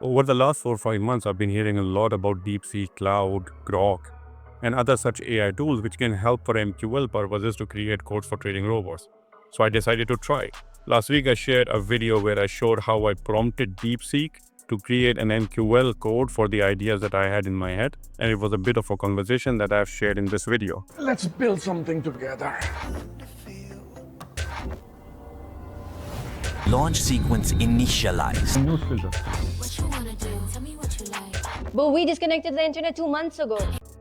Over the last 4 or 5 months, I've been hearing a lot about DeepSeek, Cloud, Grok, and other such AI tools which can help for MQL purposes to create codes for trading robots. So I decided to try. Last week, I shared a video where I showed how I prompted DeepSeek to create an MQL code for the ideas that I had in my head, and it was a bit of a conversation that I've shared in this video. Let's build something together. Launch sequence initialized. But we disconnected the internet 2 months ago.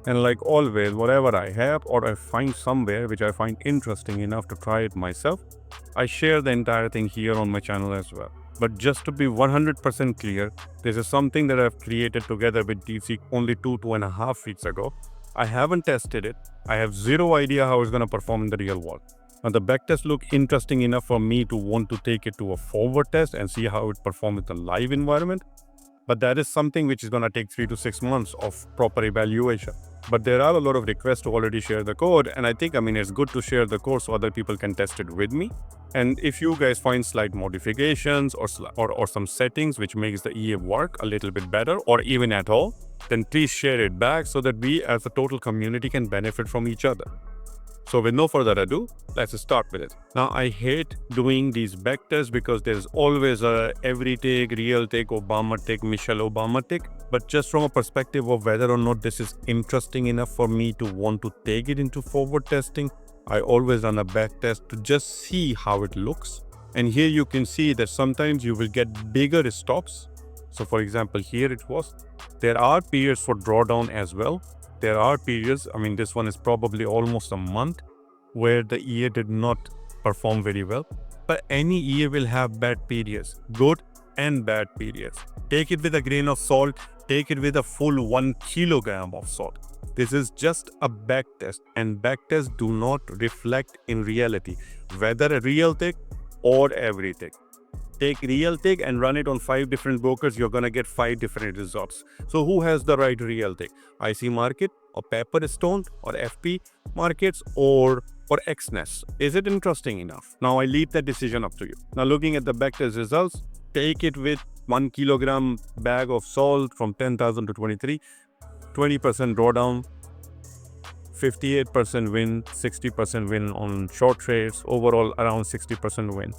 And like always, whatever I have or I find somewhere which I find interesting enough to try it myself, I share the entire thing here on my channel as well. But just to be 100% clear, this is something that I've created together with DeepSeek only 2.5 weeks ago. I haven't tested it. I have zero idea how it's going to perform in the real world. Now the backtest looked interesting enough for me to want to take it to a forward test and see how it performs in the live environment. But that is something which is going to take 3 to 6 months of proper evaluation. But there are a lot of requests to already share the code, and I think it's good to share the code so other people can test it with me. And if you guys find slight modifications or some settings which makes the EA work a little bit better or even at all, then please share it back so that we as a total community can benefit from each other. So with no further ado, let's start with it. Now I hate doing these backtests because there's always a every take, real take, Obama take, Michelle Obama take. But just from a perspective of whether or not this is interesting enough for me to want to take it into forward testing, I always run a backtest to just see how it looks. And here you can see that sometimes you will get bigger stops. So for example, here it was. There are periods for drawdown as well. There are periods, this one is probably almost a month, where the EA did not perform very well. But any EA will have bad periods, good and bad periods. Take it with a grain of salt, take it with a full 1 kilogram of salt. This is just a backtest, and backtests do not reflect in reality, whether a real tick or every tick. Take real tick and run it on 5 different brokers, you're gonna get 5 different results. So who has the right real tick? ICMarket or Pepperstone or FP Markets or XNES? Is it interesting enough? Now I leave that decision up to you. Now looking at the backtest results, take it with 1 kilogram bag of salt from 10,000 to 23, 20% drawdown, 58% win, 60% win on short trades, overall around 60% win.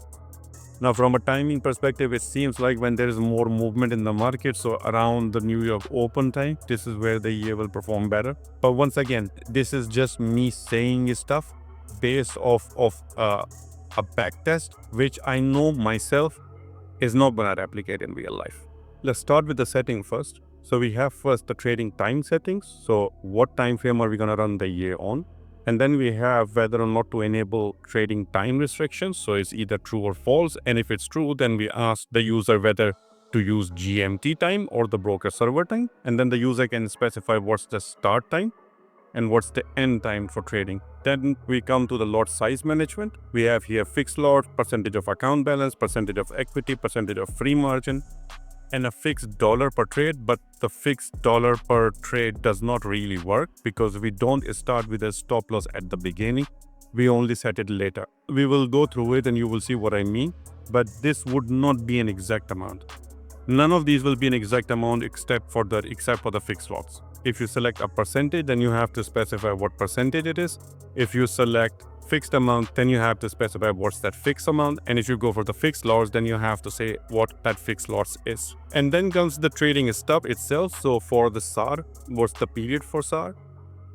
Now, from a timing perspective, it seems like when there is more movement in the market, so around the New York Open time, this is where the EA will perform better. But once again, this is just me saying stuff based off of a backtest, which I know myself is not going to replicate in real life. Let's start with the setting first. So we have first the trading time settings. So what time frame are we going to run the EA on? And then we have whether or not to enable trading time restrictions. So it's either true or false. And if it's true, then we ask the user whether to use GMT time or the broker server time. And then the user can specify what's the start time and what's the end time for trading. Then we come to the lot size management. We have here fixed lot, percentage of account balance, percentage of equity, percentage of free margin, and a fixed dollar per trade. But the fixed dollar per trade does not really work because we don't start with a stop loss at the beginning. We only set it later. We will go through it and you will see what I mean. But this would not be an exact amount. None of these will be an exact amount except for the fixed lots. If you select a percentage, then you have to specify what percentage it is. If you select fixed amount, then you have to specify what's that fixed amount. And if you go for the fixed lots, then you have to say what that fixed lots is. And then comes the trading stop itself. So for the SAR, what's the period for SAR?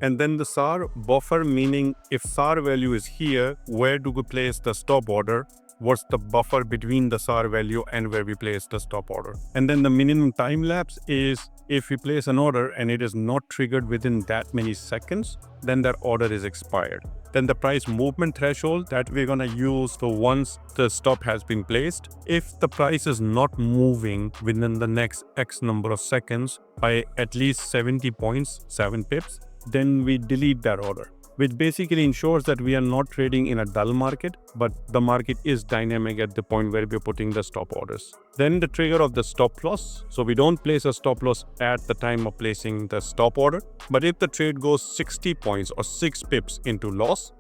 And then the SAR buffer, meaning if SAR value is here, where do we place the stop order? What's the buffer between the SAR value and where we place the stop order? And then the minimum time lapse is if we place an order and it is not triggered within that many seconds, then that order is expired. Then the price movement threshold that we're going to use for once the stop has been placed. If the price is not moving within the next X number of seconds by at least 70 points, 7 pips, then we delete that order, which basically ensures that we are not trading in a dull market, but the market is dynamic at the point where we're putting the stop orders. Then the trigger of the stop loss. So we don't place a stop loss at the time of placing the stop order, but if the trade goes 60 points or 6 pips into loss,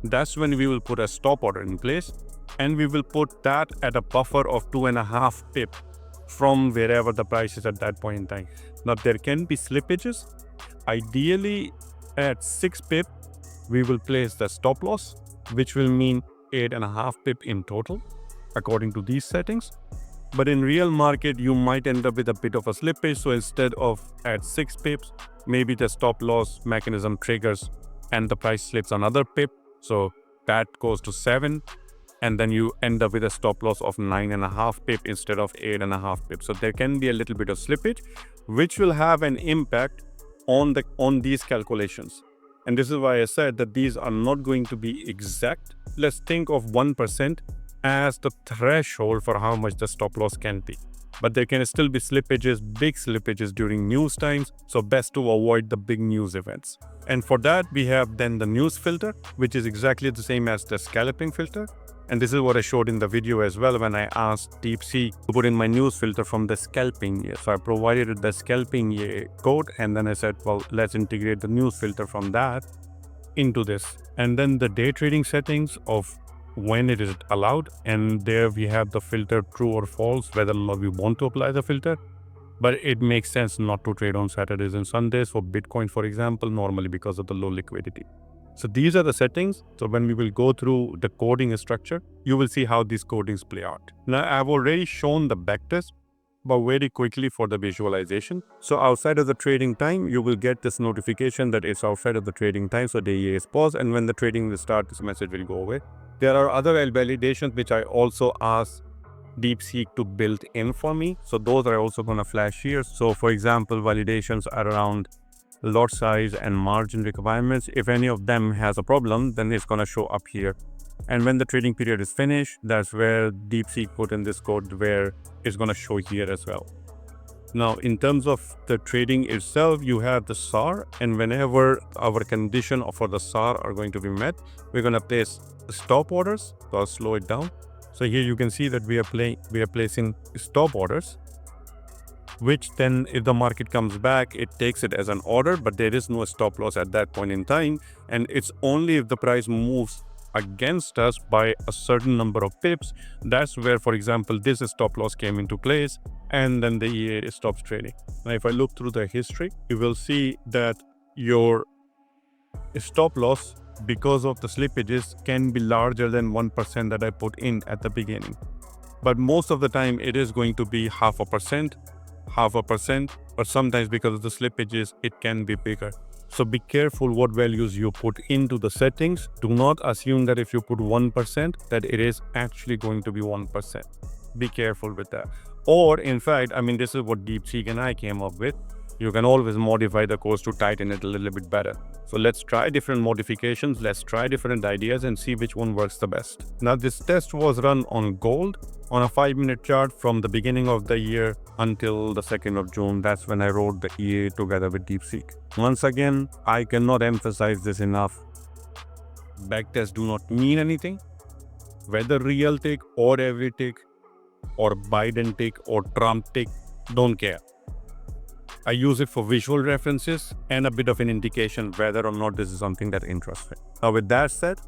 that's when we will put a stop order in place, and we will put that at a buffer of 2.5 pip from wherever the price is at that point in time. Now there can be slippages. Ideally at 6 pip, we will place the stop loss, which will mean 8.5 pip in total according to these settings. But in real market, you might end up with a bit of a slippage. So instead of at 6 pips, maybe the stop loss mechanism triggers and the price slips another pip. So that goes to 7. And then you end up with a stop loss of 9.5 pip instead of 8.5 pip. So there can be a little bit of slippage, which will have an impact on these calculations. And this is why I said that these are not going to be exact. Let's think of 1% as the threshold for how much the stop loss can be. But there can still be slippages, big slippages during news times. So best to avoid the big news events. And for that, we have then the news filter, which is exactly the same as the scalping filter. And this is what I showed in the video as well when I asked DeepSeek to put in my news filter from the scalping year. So I provided the scalping year code, and then I said, well, let's integrate the news filter from that into this. And then the day trading settings of when it is allowed. And there we have the filter true or false, whether or not we want to apply the filter. But it makes sense not to trade on Saturdays and Sundays for Bitcoin, for example, normally because of the low liquidity. So these are the settings. So when we will go through the coding structure, you will see how these codings play out. Now I've already shown the backtest, but very quickly for the visualization. So outside of the trading time, you will get this notification that it's outside of the trading time. So the EA is paused, and when the trading will start, this message will go away. There are other validations which I also asked DeepSeek to build in for me. So those are also going to flash here. So for example, validations are around lot size and margin requirements. If any of them has a problem, then it's going to show up here. And when the trading period is finished, that's where DeepSeek put in this code where it's going to show here as well. Now, in terms of the trading itself, you have the SAR, and whenever our condition for the SAR are going to be met, we're going to place stop orders. So I'll slow it down. So here you can see that we are placing stop orders, which then if the market comes back, it takes it as an order, but there is no stop loss at that point in time. And it's only if the price moves against us by a certain number of pips, that's where, for example, this stop loss came into place, and then the EA stops trading. Now, if I look through the history, you will see that your stop loss, because of the slippages, can be larger than 1% that I put in at the beginning. But most of the time, it is going to be 0.5%, or sometimes because of the slippages, it can be bigger. So be careful what values you put into the settings. Do not assume that if you put 1%, that it is actually going to be 1%. Be careful with that. Or in fact, I mean, this is what DeepSeek and I came up with. You can always modify the codes to tighten it a little bit better. So let's try different modifications. Let's try different ideas and see which one works the best. Now, this test was run on gold on a 5-minute chart from the beginning of the year until the 2nd of June. That's when I wrote the EA together with DeepSeek. Once again, I cannot emphasize this enough. Backtests do not mean anything. Whether real tick or every tick or Biden tick or Trump tick, don't care. I use it for visual references and a bit of an indication whether or not this is something that interests me. Now with that said,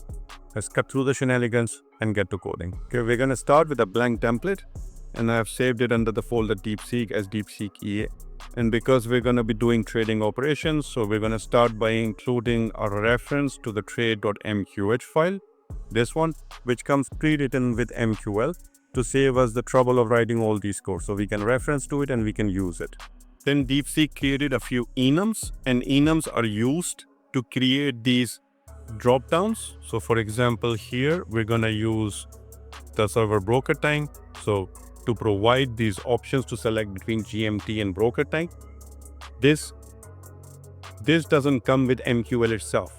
let's cut through the shenanigans and get to coding. Okay, we're going to start with a blank template, and I have saved it under the folder DeepSeek as DeepSeek EA. And because we're going to be doing trading operations, so we're going to start by including a reference to the trade.mqh file, this one, which comes pre-written with MQL to save us the trouble of writing all these codes. So we can reference to it and we can use it. Then DeepSeek created a few enums, and enums are used to create these drop downs. So for example, here we're going to use the server broker time. So to provide these options to select between GMT and broker time, this doesn't come with MQL itself.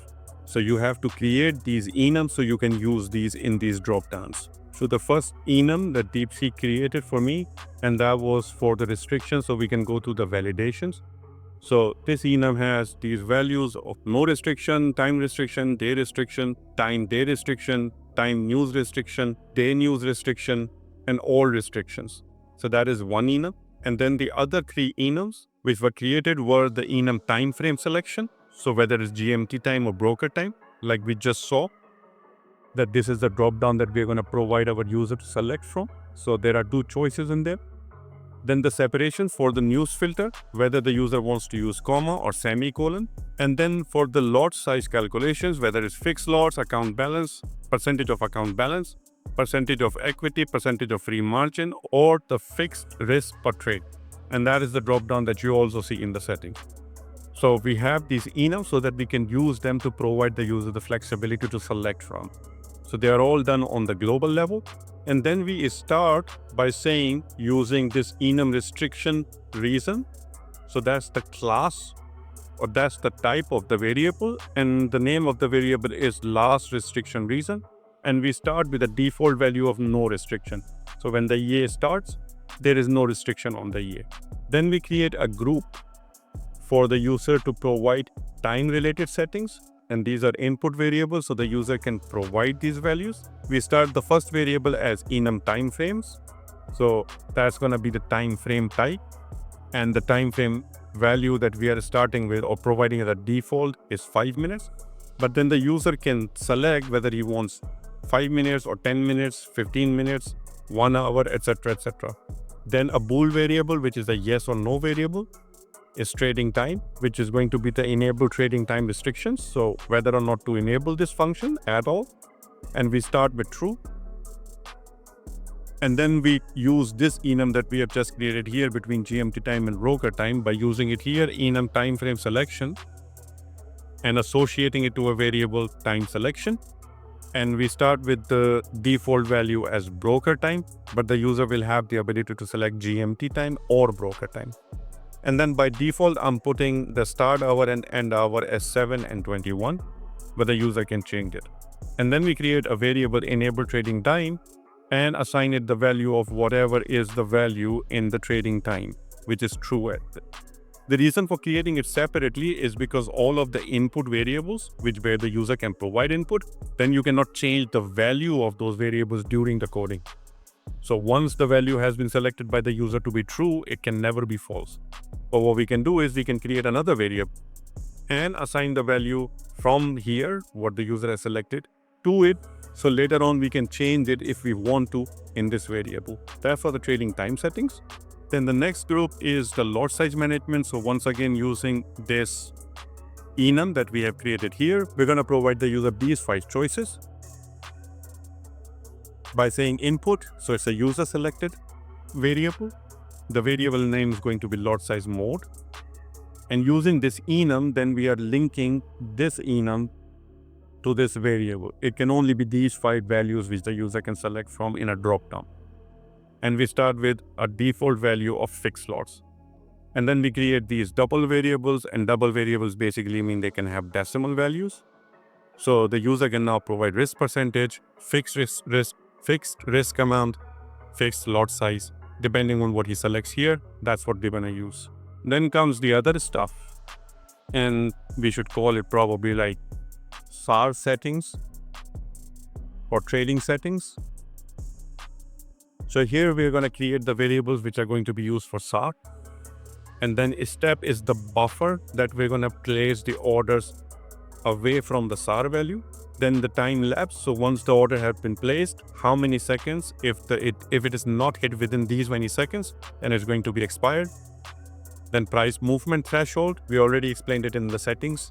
So you have to create these enums so you can use these in these drop downs. So the first enum that DeepSeek created for me, and that was for the restrictions, so we can go to the validations. So this enum has these values of no restriction, time restriction, day restriction, time day restriction, time news restriction, day news restriction, and all restrictions. So that is one enum. And then the other 3 enums which were created were the enum time frame selection. So whether it's GMT time or broker time, like we just saw, that this is the drop down that we're going to provide our user to select from. So there are 2 choices in there. Then the separation for the news filter, whether the user wants to use comma or semicolon. And then for the lot size calculations, whether it's fixed lots, account balance, percentage of account balance, percentage of equity, percentage of free margin, or the fixed risk per trade. And that is the drop down that you also see in the settings. So we have these enums so that we can use them to provide the user the flexibility to select from. So they are all done on the global level. And then we start by saying using this enum restriction reason. So that's the class or that's the type of the variable, and the name of the variable is last restriction reason. And we start with a default value of no restriction. So when the EA starts, there is no restriction on the EA. Then we create a group for the user to provide time related settings. And these are input variables, so the user can provide these values. We start the first variable as enum time frames. So that's going to be the time frame type. And the time frame value that we are starting with or providing as a default is 5 minutes. But then the user can select whether he wants 5 minutes or 10 minutes, 15 minutes, 1 hour, etc., etc. Then a bool variable, which is a yes or no variable, is trading time, which is going to be the enable trading time restrictions. So whether or not to enable this function at all. And we start with true. And then we use this enum that we have just created here between GMT time and broker time by using it here, enum time frame selection, and associating it to a variable time selection. And we start with the default value as broker time, but the user will have the ability to select GMT time or broker time. And then by default, I'm putting the start hour and end hour as 7 and 21, but the user can change it. And then we create a variable enable trading time and assign it the value of whatever is the value in the trading time, which is true. The reason for creating it separately is because all of the input variables, where the user can provide input, then you cannot change the value of those variables during the coding. So once the value has been selected by the user to be true, it can never be false. But what we can do is we can create another variable and assign the value from here, what the user has selected, to it. So later on, we can change it if we want to in this variable. That's for the trading time settings. Then the next group is the lot size management. So once again, using this enum that we have created here, we're going to provide the user these 5 choices by saying input. So it's a user selected variable. The variable name is going to be lot size mode. And using this enum, then we are linking this enum to this variable. It can only be these 5 values which the user can select from in a drop down. And we start with a default value of fixed lots. And then we create these double variables, and double variables basically mean they can have decimal values. So the user can now provide risk percentage, fixed risk amount, fixed lot size. Depending on what he selects here, that's what we're going to use. Then comes the other stuff, and we should call it probably like SAR settings or trading settings. So here we're going to create the variables which are going to be used for SAR. And then step is the buffer that we're going to place the orders away from the SAR value. Then the time lapse. So once the order has been placed, how many seconds? If it is not hit within these many seconds, then it's going to be expired. Then price movement threshold. We already explained it in the settings.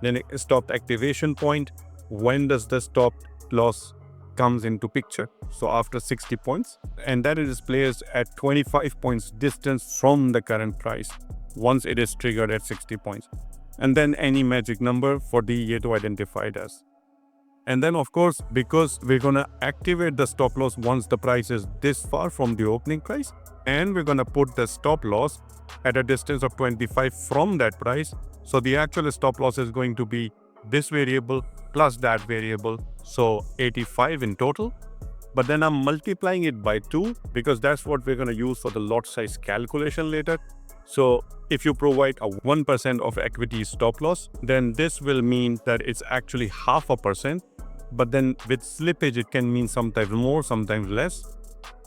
Then stop activation point. When does the stop loss comes into picture? So after 60 points, and that it is placed at 25 points distance from the current price once it is triggered at 60 points. And then any magic number for the EA to identify it as. And then of course, because we're going to activate the stop loss once the price is this far from the opening price, and we're going to put the stop loss at a distance of 25 from that price. So the actual stop loss is going to be this variable plus that variable. So 85 in total. But then I'm multiplying it by 2 because that's what we're going to use for the lot size calculation later. So if you provide a 1% of equity stop loss, then this will mean that it's actually 0.5%. But then with slippage, it can mean sometimes more, sometimes less.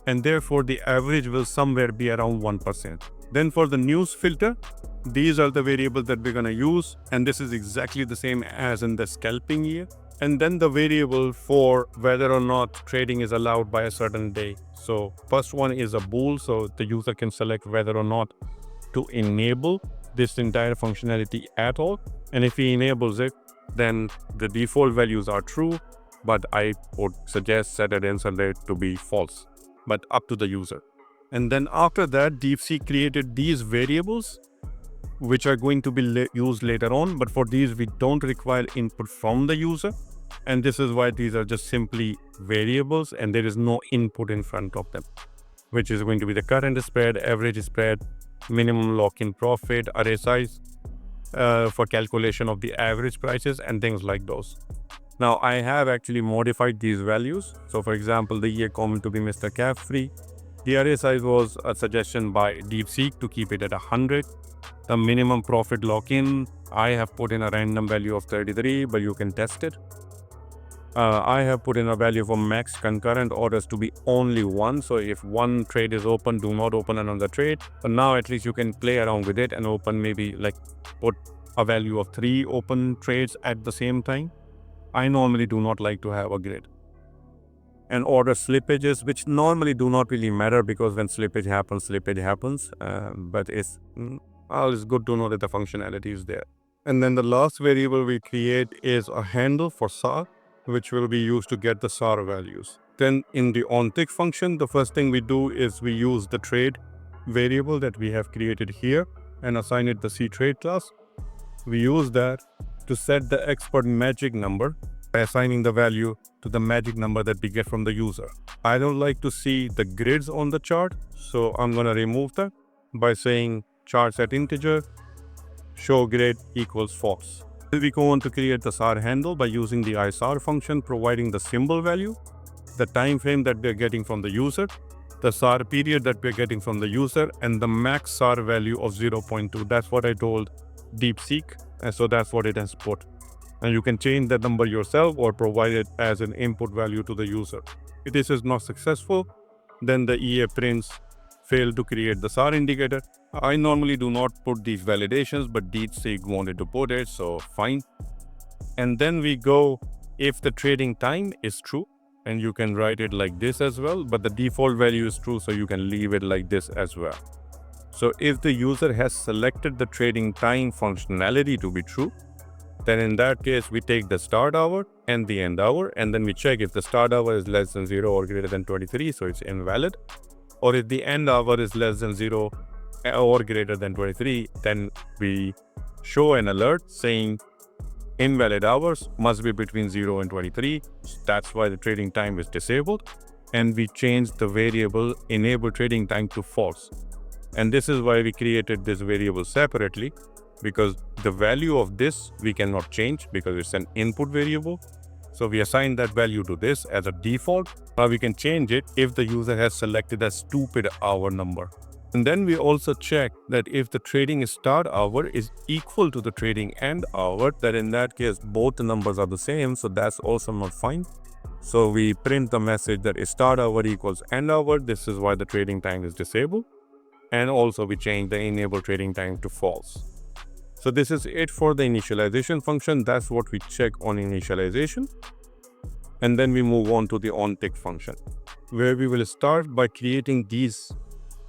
And therefore, the average will somewhere be around 1%. Then for the news filter, these are the variables that we're going to use. And this is exactly the same as in the scalping here. and then the variable for whether or not trading is allowed by a certain day. So first one is a bool, so the user can select whether or not to enable this entire functionality at all. And if he enables it, then the default values are true, but I would suggest Saturday and Sunday to be false, but up to the user. And then after that, DeepSeek created these variables which are going to be used later on, but for these we don't require input from the user, and this is why these are just simply variables and there is no input in front of them, which is going to be the current spread, average spread, minimum lock-in profit, array size for calculation of the average prices and things like those. Now I have actually modified these values. So for example, the year comment to be Mr. Carefree. The array size was a suggestion by DeepSeek to keep it at 100. The minimum profit lock-in, I have put in a random value of 33, but you can test it. I have put in a value for max concurrent orders to be only 1. So if one trade is open, do not open another trade. But now at least you can play around with it and open maybe like put a value of 3 open trades at the same time. I normally do not like to have a grid. And order slippages, which normally do not really matter because when slippage happens. But it's good to know that the functionality is there. And then the last variable we create is a handle for SAR, which will be used to get the SAR values. Then in the OnTick function, the first thing we do is we use the trade variable that we have created here and assign it the cTrade class. We use that to set the expert magic number by assigning the value to the magic number that we get from the user. I don't like to see the grids on the chart, so I'm going to remove that by saying chart set integer, show grid equals false. We go on to create the SAR handle by using the ISAR function, providing the symbol value, the time frame that we're getting from the user, the SAR period that we're getting from the user, and the max SAR value of 0.2. That's what I told DeepSeek, and so that's what it has put. And you can change that number yourself or provide it as an input value to the user. If this is not successful, then the EA prints failed to create the SAR indicator. I normally do not put these validations, but DeepSeek wanted to put it, so fine. And then we go if the trading time is true, and you can write it like this as well, but the default value is true, so you can leave it like this as well. So if the user has selected the trading time functionality to be true, then in that case, we take the start hour and the end hour, and then we check if the start hour is less than 0 or greater than 23, so it's invalid. Or if the end hour is less than 0 or greater than 23, then we show an alert saying invalid hours must be between 0 and 23. That's why the trading time is disabled. And we change the variable enable trading time to false. And this is why we created this variable separately, because the value of this we cannot change because it's an input variable. So we assign that value to this as a default. Now we can change it if the user has selected a stupid hour number. And then we also check that if the trading start hour is equal to the trading end hour, that in that case both the numbers are the same, so that's also not fine. So we print the message that start hour equals end hour. This is why the trading time is disabled. And also we change the enable trading time to false. So this is it for the initialization function. That's what we check on initialization. And then we move on to the OnTick function, where we will start by creating these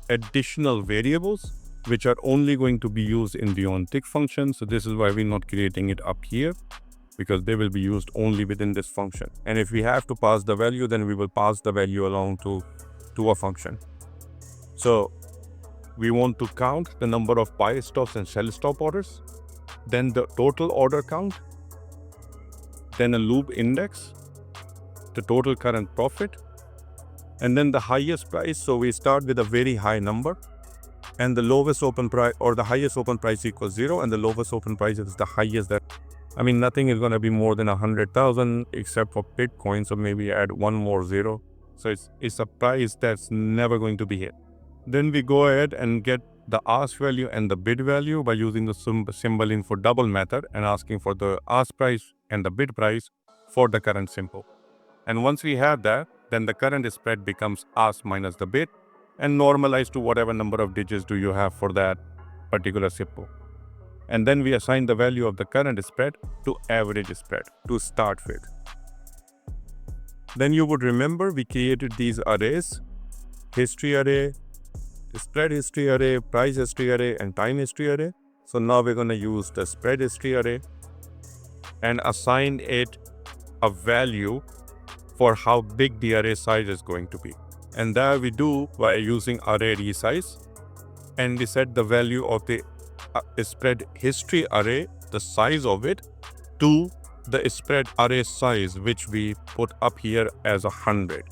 additional variables, which are only going to be used in the OnTick function. So this is why we're not creating it up here, because they will be used only within this function. And if we have to pass the value, then we will pass the value along to a function. So we want to count the number of buy stops and sell stop orders, then the total order count, then a loop index, the total current profit, and then the highest price. So we start with a very high number, and the lowest open price or the highest open price equals 0, and the lowest open price is the highest. That nothing is going to be more than 100,000 except for Bitcoin, so maybe add one more 0. So it's a price that's never going to be hit. Then we go ahead and get the ask value and the bid value by using the symbol in for double method and asking for the ask price and the bid price for the current symbol. And once we have that, then the current spread becomes ask minus the bid and normalized to whatever number of digits do you have for that particular symbol. And then we assign the value of the current spread to average spread to start with. Then you would remember we created these arrays: history array, spread history array, price history array, and time history array. So now we're going to use the spread history array and assign it a value for how big the array size is going to be. And that we do by using array resize, and we set the value of the spread history array, the size of it, to the spread array size, which we put up here as 100.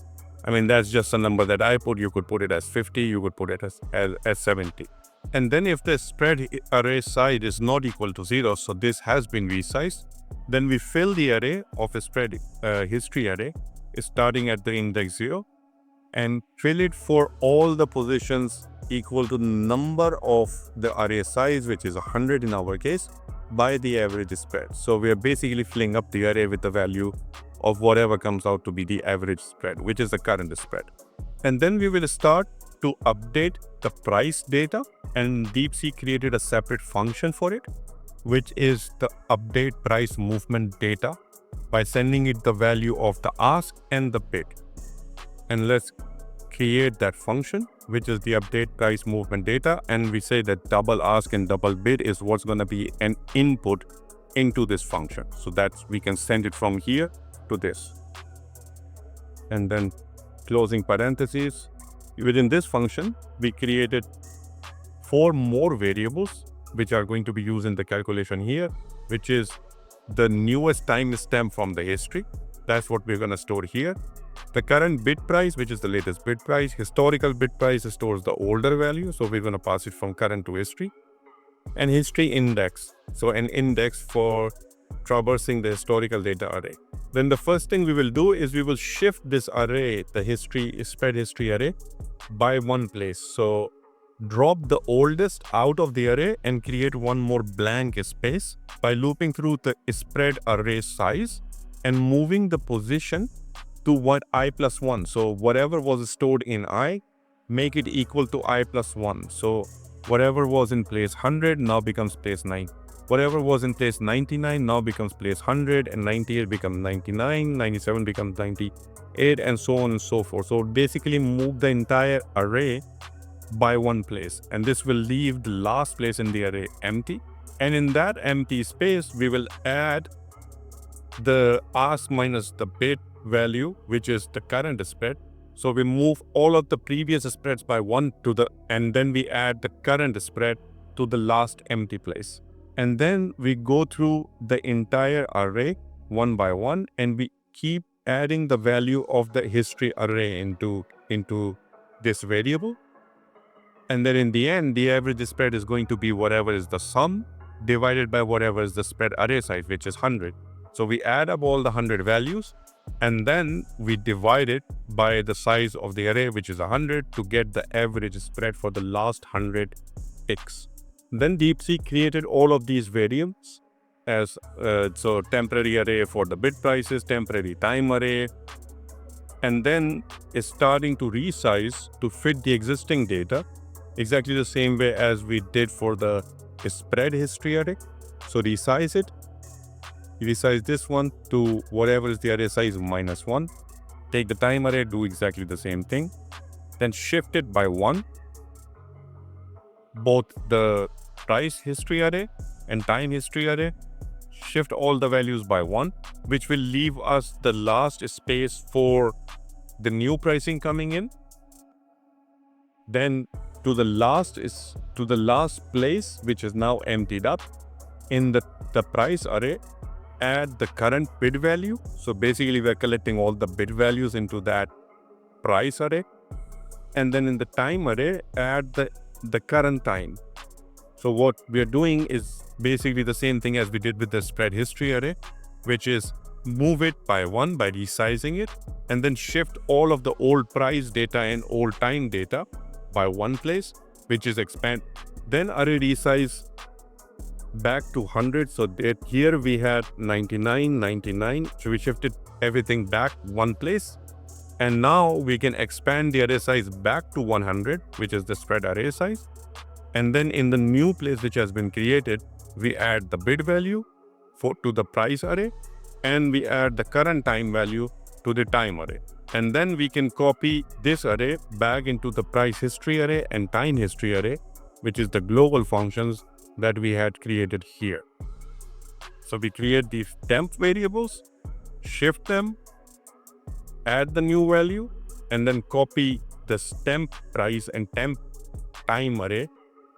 I mean, that's just a number that I put. You could put it as 50, you could put it as 70. And then if the spread array size is not equal to 0, so this has been resized, then we fill the array of a spread history array starting at the index 0 and fill it for all the positions equal to the number of the array size, which is 100 in our case, by the average spread. So we are basically filling up the array with the value of whatever comes out to be the average spread, which is the current spread. And then we will start to update the price data, and DeepSeek created a separate function for it, which is the update price movement data, by sending it the value of the ask and the bid. And let's create that function, which is the update price movement data, and we say that double ask and double bid is what's going to be an input into this function, so that we can send it from here to this. And then closing parentheses. Within this function, we created 4 more variables which are going to be used in the calculation here, which is the newest timestamp from the history. That's what we're going to store here. The current bid price, which is the latest bid price. Historical bid price stores the older value, so we're going to pass it from current to history. And history index, so an index for traversing the historical data array. Then the first thing we will do is we will shift this array, the spread history array, by one place. So drop the oldest out of the array and create one more blank space by looping through the spread array size and moving the position to I plus 1. So whatever was stored in I, make it equal to I plus 1. So whatever was in place 100 now becomes place 9. Whatever was in place 99 now becomes place 100, and 98 becomes 99, 97 becomes 98, and so on and so forth. So basically move the entire array by one place, and this will leave the last place in the array empty. And in that empty space, we will add the ask minus the bid value, which is the current spread. So we move all of the previous spreads by 1 and then we add the current spread to the last empty place. And then we go through the entire array one by one, and we keep adding the value of the history array into this variable. And then in the end, the average spread is going to be whatever is the sum divided by whatever is the spread array size, which is 100. So we add up all the 100 values, and then we divide it by the size of the array, which is 100, to get the average spread for the last 100 ticks. Then DeepSeek created all of these variables as so temporary array for the bid prices, temporary time array, and then is starting to resize to fit the existing data exactly the same way as we did for the spread history array. So resize it. Resize this one to whatever is the array size minus 1. Take the time array, do exactly the same thing. Then shift it by 1. Both the price history array and time history array, shift all the values by 1, which will leave us the last space for the new pricing coming in. Then to the last place, which is now emptied up, in the price array, add the current bid value. So basically we're collecting all the bid values into that price array. And then in the time array, add the current time. So what we're doing is basically the same thing as we did with the spread history array, which is move it by 1 by resizing it, and then shift all of the old price data and old time data by one place, which is expand. Then array resize back to 100. So that here we had 99, 99. So we shifted everything back one place. And now we can expand the array size back to 100, which is the spread array size. And then in the new place which has been created, we add the bid value to the price array, and we add the current time value to the time array. And then we can copy this array back into the price history array and time history array, which is the global functions that we had created here. So we create these temp variables, shift them, add the new value, and then copy the temp price and temp time array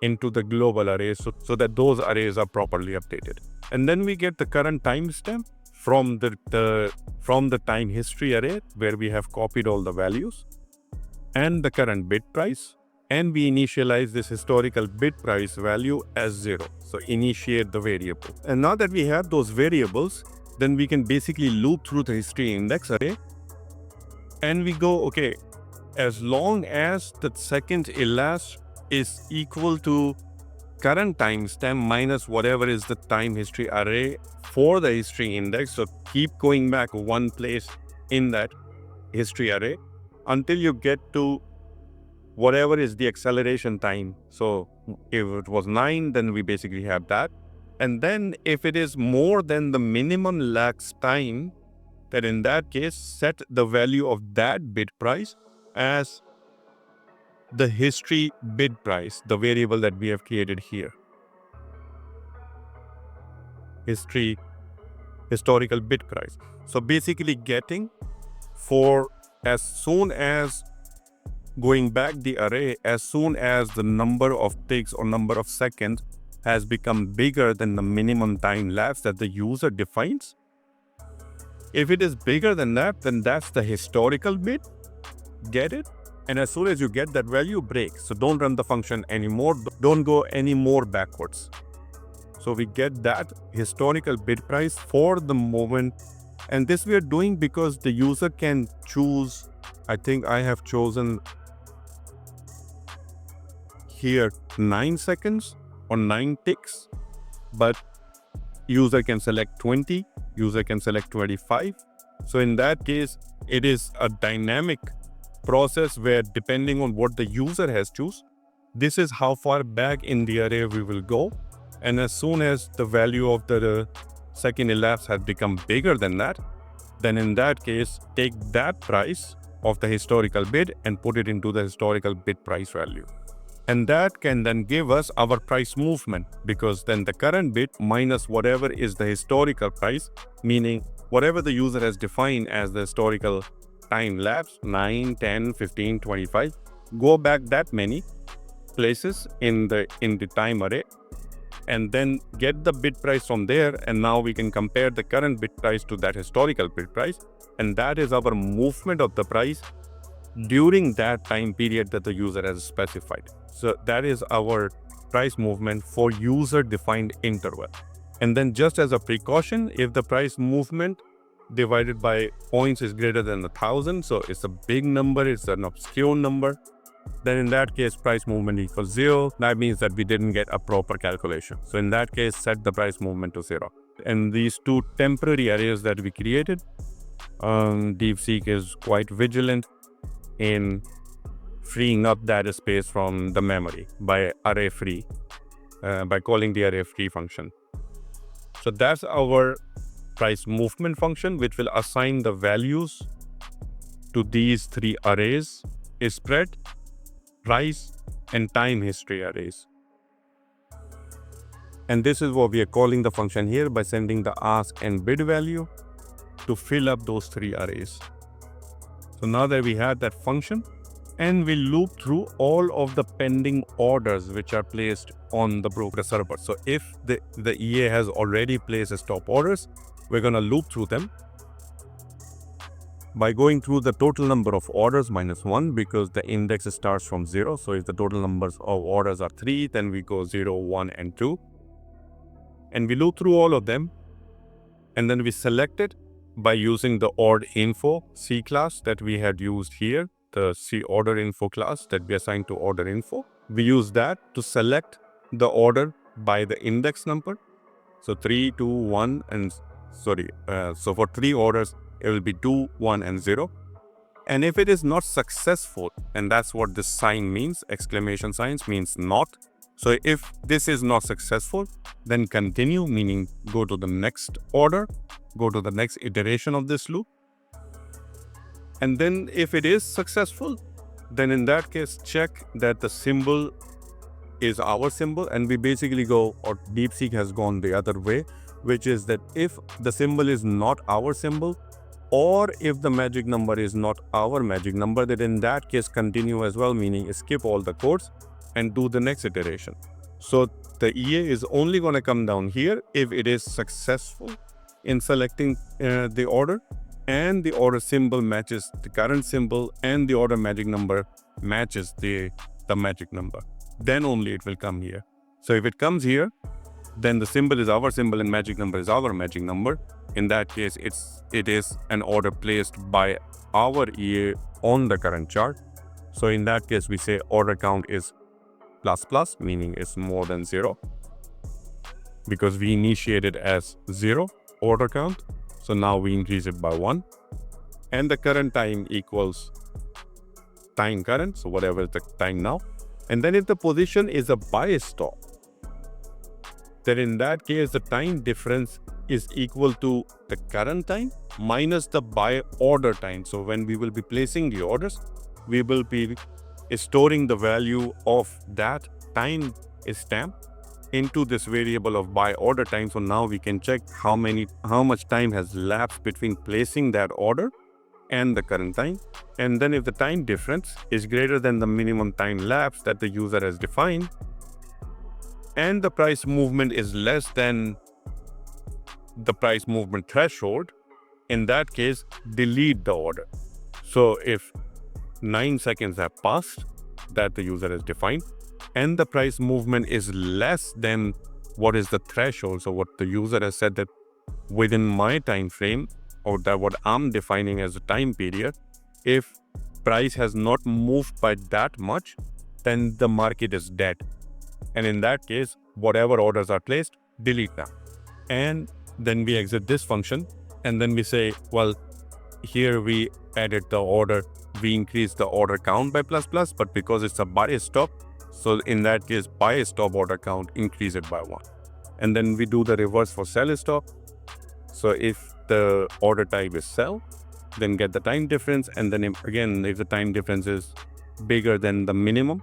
into the global array so that those arrays are properly updated. And then we get the current timestamp from the time history array where we have copied all the values and the current bid price, and we initialize this historical bid price value as 0. So initiate the variable. And now that we have those variables, then we can basically loop through the history index array and we go, okay, as long as the second elapsed is equal to current timestamp minus whatever is the time history array for the history index. So keep going back one place in that history array until you get to whatever is the acceleration time. So if it was 9, then we basically have that. And then if it is more than the minimum lax time, then in that case, set the value of that bid price as the history bid price, the variable that we have created here. Historical bid price. So basically getting for as soon as going back the array, as soon as the number of ticks or number of seconds has become bigger than the minimum time lapse that the user defines. If it is bigger than that, then that's the historical bid. Get it? And as soon as you get that value, break. So don't run the function anymore. Don't go any more backwards. So we get that historical bid price for the moment. And this we are doing because the user can choose. I think I have chosen here 9 seconds or 9 ticks, but user can select 20, user can select 25. So in that case, it is a dynamic process where depending on what the user has choose, this is how far back in the array we will go. And as soon as the value of the second elapse has become bigger than that, then in that case, take that price of the historical bid and put it into the historical bid price value. And that can then give us our price movement, because then the current bid minus whatever is the historical price, meaning whatever the user has defined as the historical time lapse, 9, 10, 15, 25, go back that many places in the time array and then get the bid price from there. And now we can compare the current bid price to that historical bid price. And that is our movement of the price during that time period that the user has specified. So that is our price movement for user defined interval. And then just as a precaution, if the price movement divided by points is greater than 1,000, so it's a big number, it's an obscure number, then in that case price movement equals 0. That means that we didn't get a proper calculation. So in that case, set the price movement to 0. And these two temporary arrays that we created, DeepSeek is quite vigilant in freeing up data space from the memory by array free, by calling the array free function. So that's our price movement function, which will assign the values to these three arrays: spread, price, and time history arrays. And this is what we are calling the function here by sending the ask and bid value to fill up those three arrays. So now that we have that function, and we loop through all of the pending orders which are placed on the broker server. So if the EA has already placed stop orders, we're going to loop through them by going through the total number of orders minus 1, because the index starts from 0. So if the total numbers of orders are 3, then we go 0, 1, and 2. And we loop through all of them. And then we select it by using the ord info C class that we had used here, the C order info class that we assigned to order info. We use that to select the order by the index number. So 3, 2, 1, and so for 3 orders, it will be 2, 1, and 0. And if it is not successful, and that's what this sign means, exclamation signs means not. So if this is not successful, then continue, meaning go to the next order, go to the next iteration of this loop. And then if it is successful, then in that case, check that the symbol is our symbol, and we basically go, or DeepSeek has gone the other way, which is that if the symbol is not our symbol, or if the magic number is not our magic number, then in that case continue as well, meaning skip all the codes and do the next iteration. So the EA is only going to come down here if it is successful in selecting the order, and the order symbol matches the current symbol, and the order magic number matches the magic number. Then only it will come here. So if it comes here, then the symbol is our symbol and magic number is our magic number. In that case, it is an order placed by our EA on the current chart. So in that case, we say order count is ++, meaning it's more than 0, because we initiated as 0 order count. So now we increase it by 1, and the current time equals time current, so whatever is the time now. And then if the position is a buy stop, then in that case the time difference is equal to the current time minus the buy order time. So when we will be placing the orders, we will be storing the value of that time stamp into this variable of buy order time. So now we can check how much time has lapsed between placing that order and the current time. And then if the time difference is greater than the minimum time lapse that the user has defined, and the price movement is less than the price movement threshold, in that case, delete the order. So if 9 seconds have passed that the user has defined, and the price movement is less than what is the threshold, so what the user has said that within my time frame, or that what I'm defining as a time period, if price has not moved by that much, then the market is dead. And in that case, whatever orders are placed, delete them. And then we exit this function, and then we say, well, here we added the order, we increased the order count by ++, but because it's a buy stop, so in that case, buy stop order count, increase it by 1. And then we do the reverse for sell stop. So if the order type is sell, then get the time difference, and then if the time difference is bigger than the minimum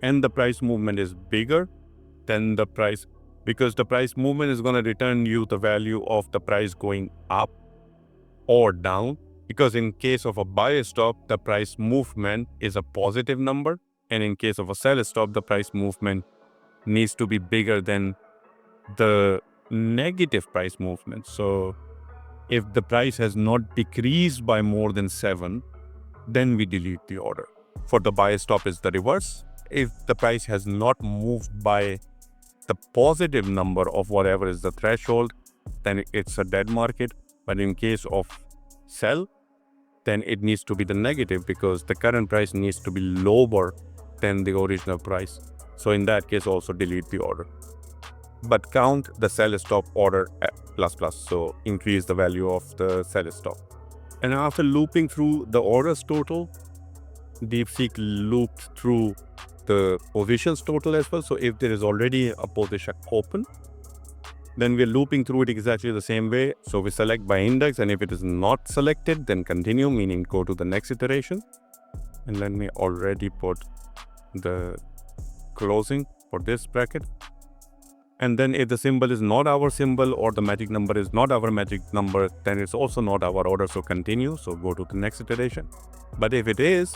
and the price movement is bigger than the price, because the price movement is going to return you the value of the price going up or down, because in case of a buy stop, the price movement is a positive number, and in case of a sell stop, the price movement needs to be bigger than the negative price movement. So if the price has not decreased by more than 7, then we delete the order. For the buy stop is the reverse. If the price has not moved by the positive number of whatever is the threshold, then it's a dead market. But in case of sell, then it needs to be the negative, because the current price needs to be lower than the original price. So in that case, also delete the order. But count the sell stop order at ++, so increase the value of the sell stop. And after looping through the orders total, DeepSeek looped through the positions total as well. So if there is already a position open, then we're looping through it exactly the same way. So we select by index, and if it is not selected, then continue, meaning go to the next iteration. And let me already put the closing for this bracket. And then if the symbol is not our symbol, or the magic number is not our magic number, then it's also not our order, so continue. So go to the next iteration. But if it is,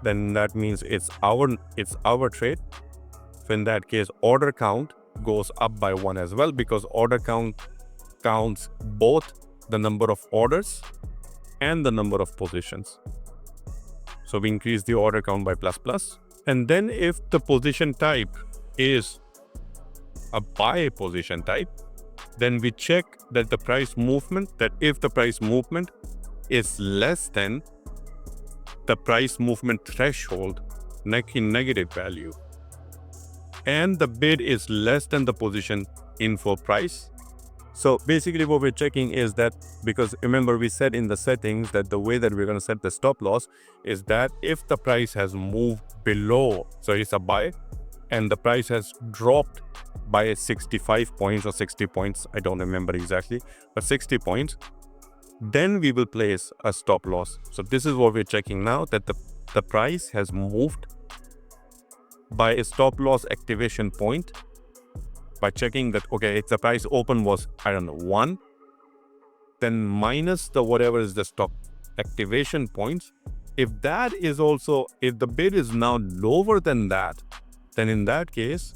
then that means it's our trade. So in that case, order count goes up by 1 as well, because order count counts both the number of orders and the number of positions. So we increase the order count by ++. And then if the position type is a buy position type, then we check that the price movement, that if the price movement is less than the price movement threshold in negative value, and the bid is less than the position info price. So basically what we're checking is that, because remember we said in the settings that the way that we're going to set the stop loss is that if the price has moved below, so it's a buy, and the price has dropped by 65 points or 60 points, I don't remember exactly, but 60 points, Then we will place a stop loss. So this is what we're checking now, that the price has moved by a stop loss activation point by checking that, okay, if the price open was, I don't know, 1, then minus the whatever is the stop activation points. If that is also, if the bid is now lower than that, then in that case,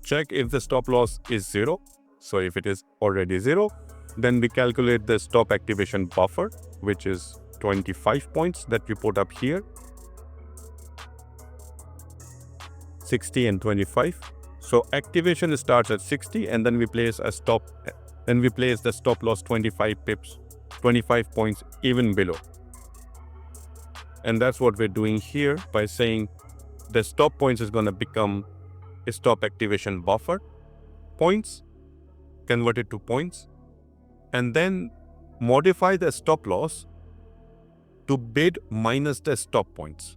check if the stop loss is 0. So if it is already 0, then we calculate the stop activation buffer, which is 25 points that we put up here. 60 and 25. So activation starts at 60 and then we place a stop, then we place the stop loss 25 pips, 25 points even below. And that's what we're doing here by saying the stop points is going to become a stop activation buffer points, converted to points, and then modify the stop loss to bid minus the stop points.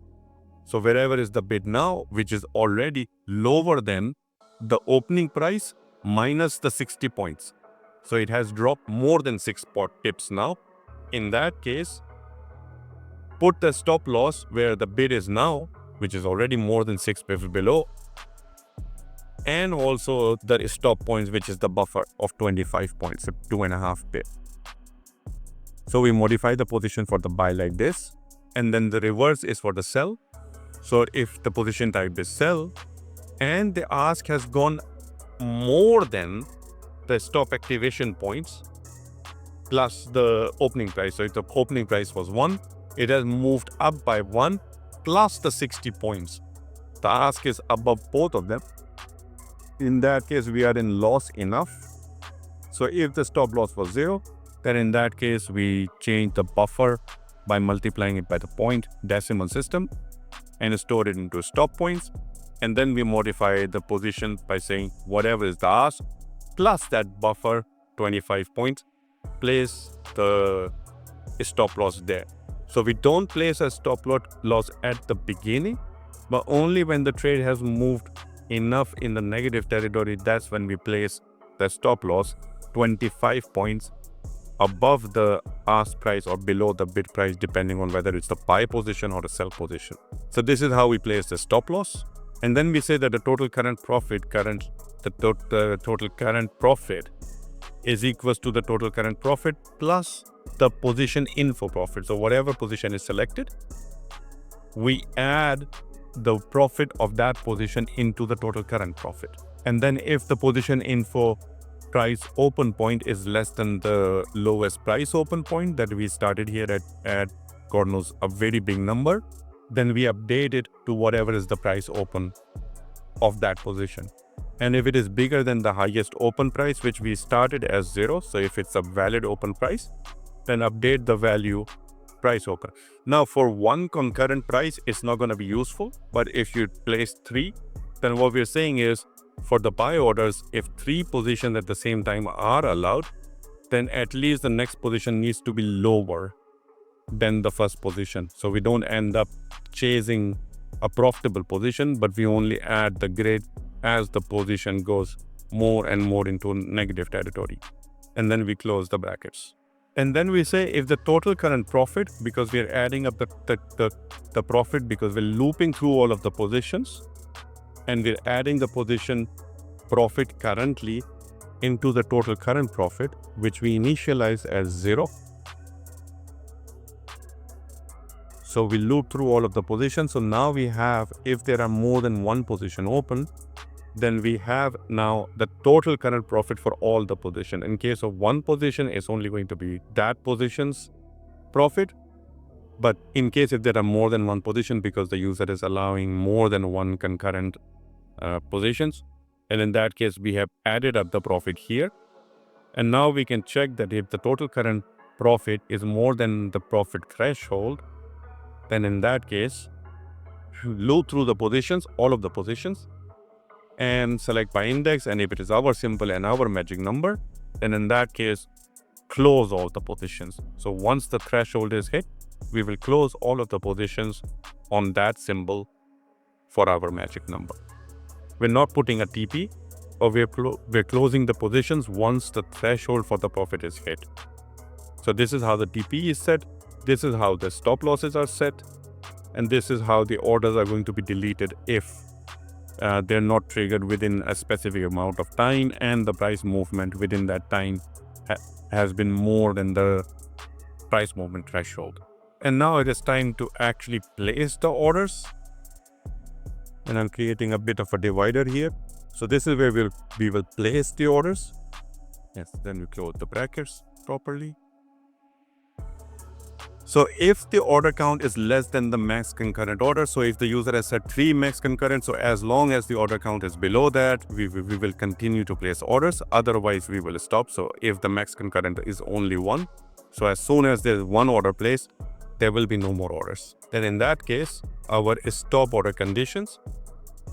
So wherever is the bid now, which is already lower than the opening price minus the 60 points. So it has dropped more than 6 pips now. In that case, put the stop loss where the bid is now, which is already more than 6 pips below, and also the stop points, which is the buffer of 25 points, so 2.5 pips. So we modify the position for the buy like this, and then the reverse is for the sell. So if the position type is sell and the ask has gone more than the stop activation points plus the opening price. So if the opening price was 1, it has moved up by 1 plus the 60 points. The ask is above both of them. In that case, we are in loss enough. So if the stop loss was 0, then in that case, we change the buffer by multiplying it by the point decimal system and store it into stop points. And then we modify the position by saying whatever is the ask plus that buffer 25 points, place the stop loss there. So we don't place a stop loss at the beginning, but only when the trade has moved enough in the negative territory, that's when we place the stop loss 25 points above the ask price or below the bid price, depending on whether it's the buy position or the sell position. So this is how we place the stop loss. And then we say that the total current profit, the total current profit is equals to the total current profit plus the position info profit. So whatever position is selected, we add the profit of that position into the total current profit. And then if the position info price open point is less than the lowest price open point that we started here at God knows a very big number, then we update it to whatever is the price open of that position. And if it is bigger than the highest open price, which we started as 0, so if it's a valid open price, then update the value price open. Now for one concurrent price, it's not going to be useful, but if you place 3, then what we're saying is for the buy orders, if 3 positions at the same time are allowed, then at least the next position needs to be lower than the first position. So we don't end up chasing a profitable position, but we only add the grid as the position goes more and more into negative territory. And then we close the brackets. And then we say if the total current profit, because we're adding up the profit because we're looping through all of the positions and we're adding the position profit currently into the total current profit, which we initialize as 0. So we loop through all of the positions. So now we have, if there are more than one position open, then we have now the total current profit for all the position. In case of one position, it's only going to be that position's profit. But in case if there are more than one position, because the user is allowing more than one concurrent positions, and in that case, we have added up the profit here. And now we can check that if the total current profit is more than the profit threshold, then in that case, loop through the positions, all of the positions, and select by index. And if it is our symbol and our magic number, then in that case, close all the positions. So once the threshold is hit, we will close all of the positions on that symbol for our magic number. We're not putting a TP, or we're closing the positions once the threshold for the profit is hit. So this is how the TP is set. This is how the stop losses are set. And this is how the orders are going to be deleted if they're not triggered within a specific amount of time and the price movement within that time has been more than the price movement threshold. And now it is time to actually place the orders. And I'm creating a bit of a divider here. So this is where we will place the orders. Yes, then we close the brackets properly. So if the order count is less than the max concurrent order, so if the user has set 3 max concurrent, so as long as the order count is below that, we will continue to place orders. Otherwise, we will stop. So if the max concurrent is only 1, so as soon as there's 1 order placed, there will be no more orders. Then in that case, our stop order conditions,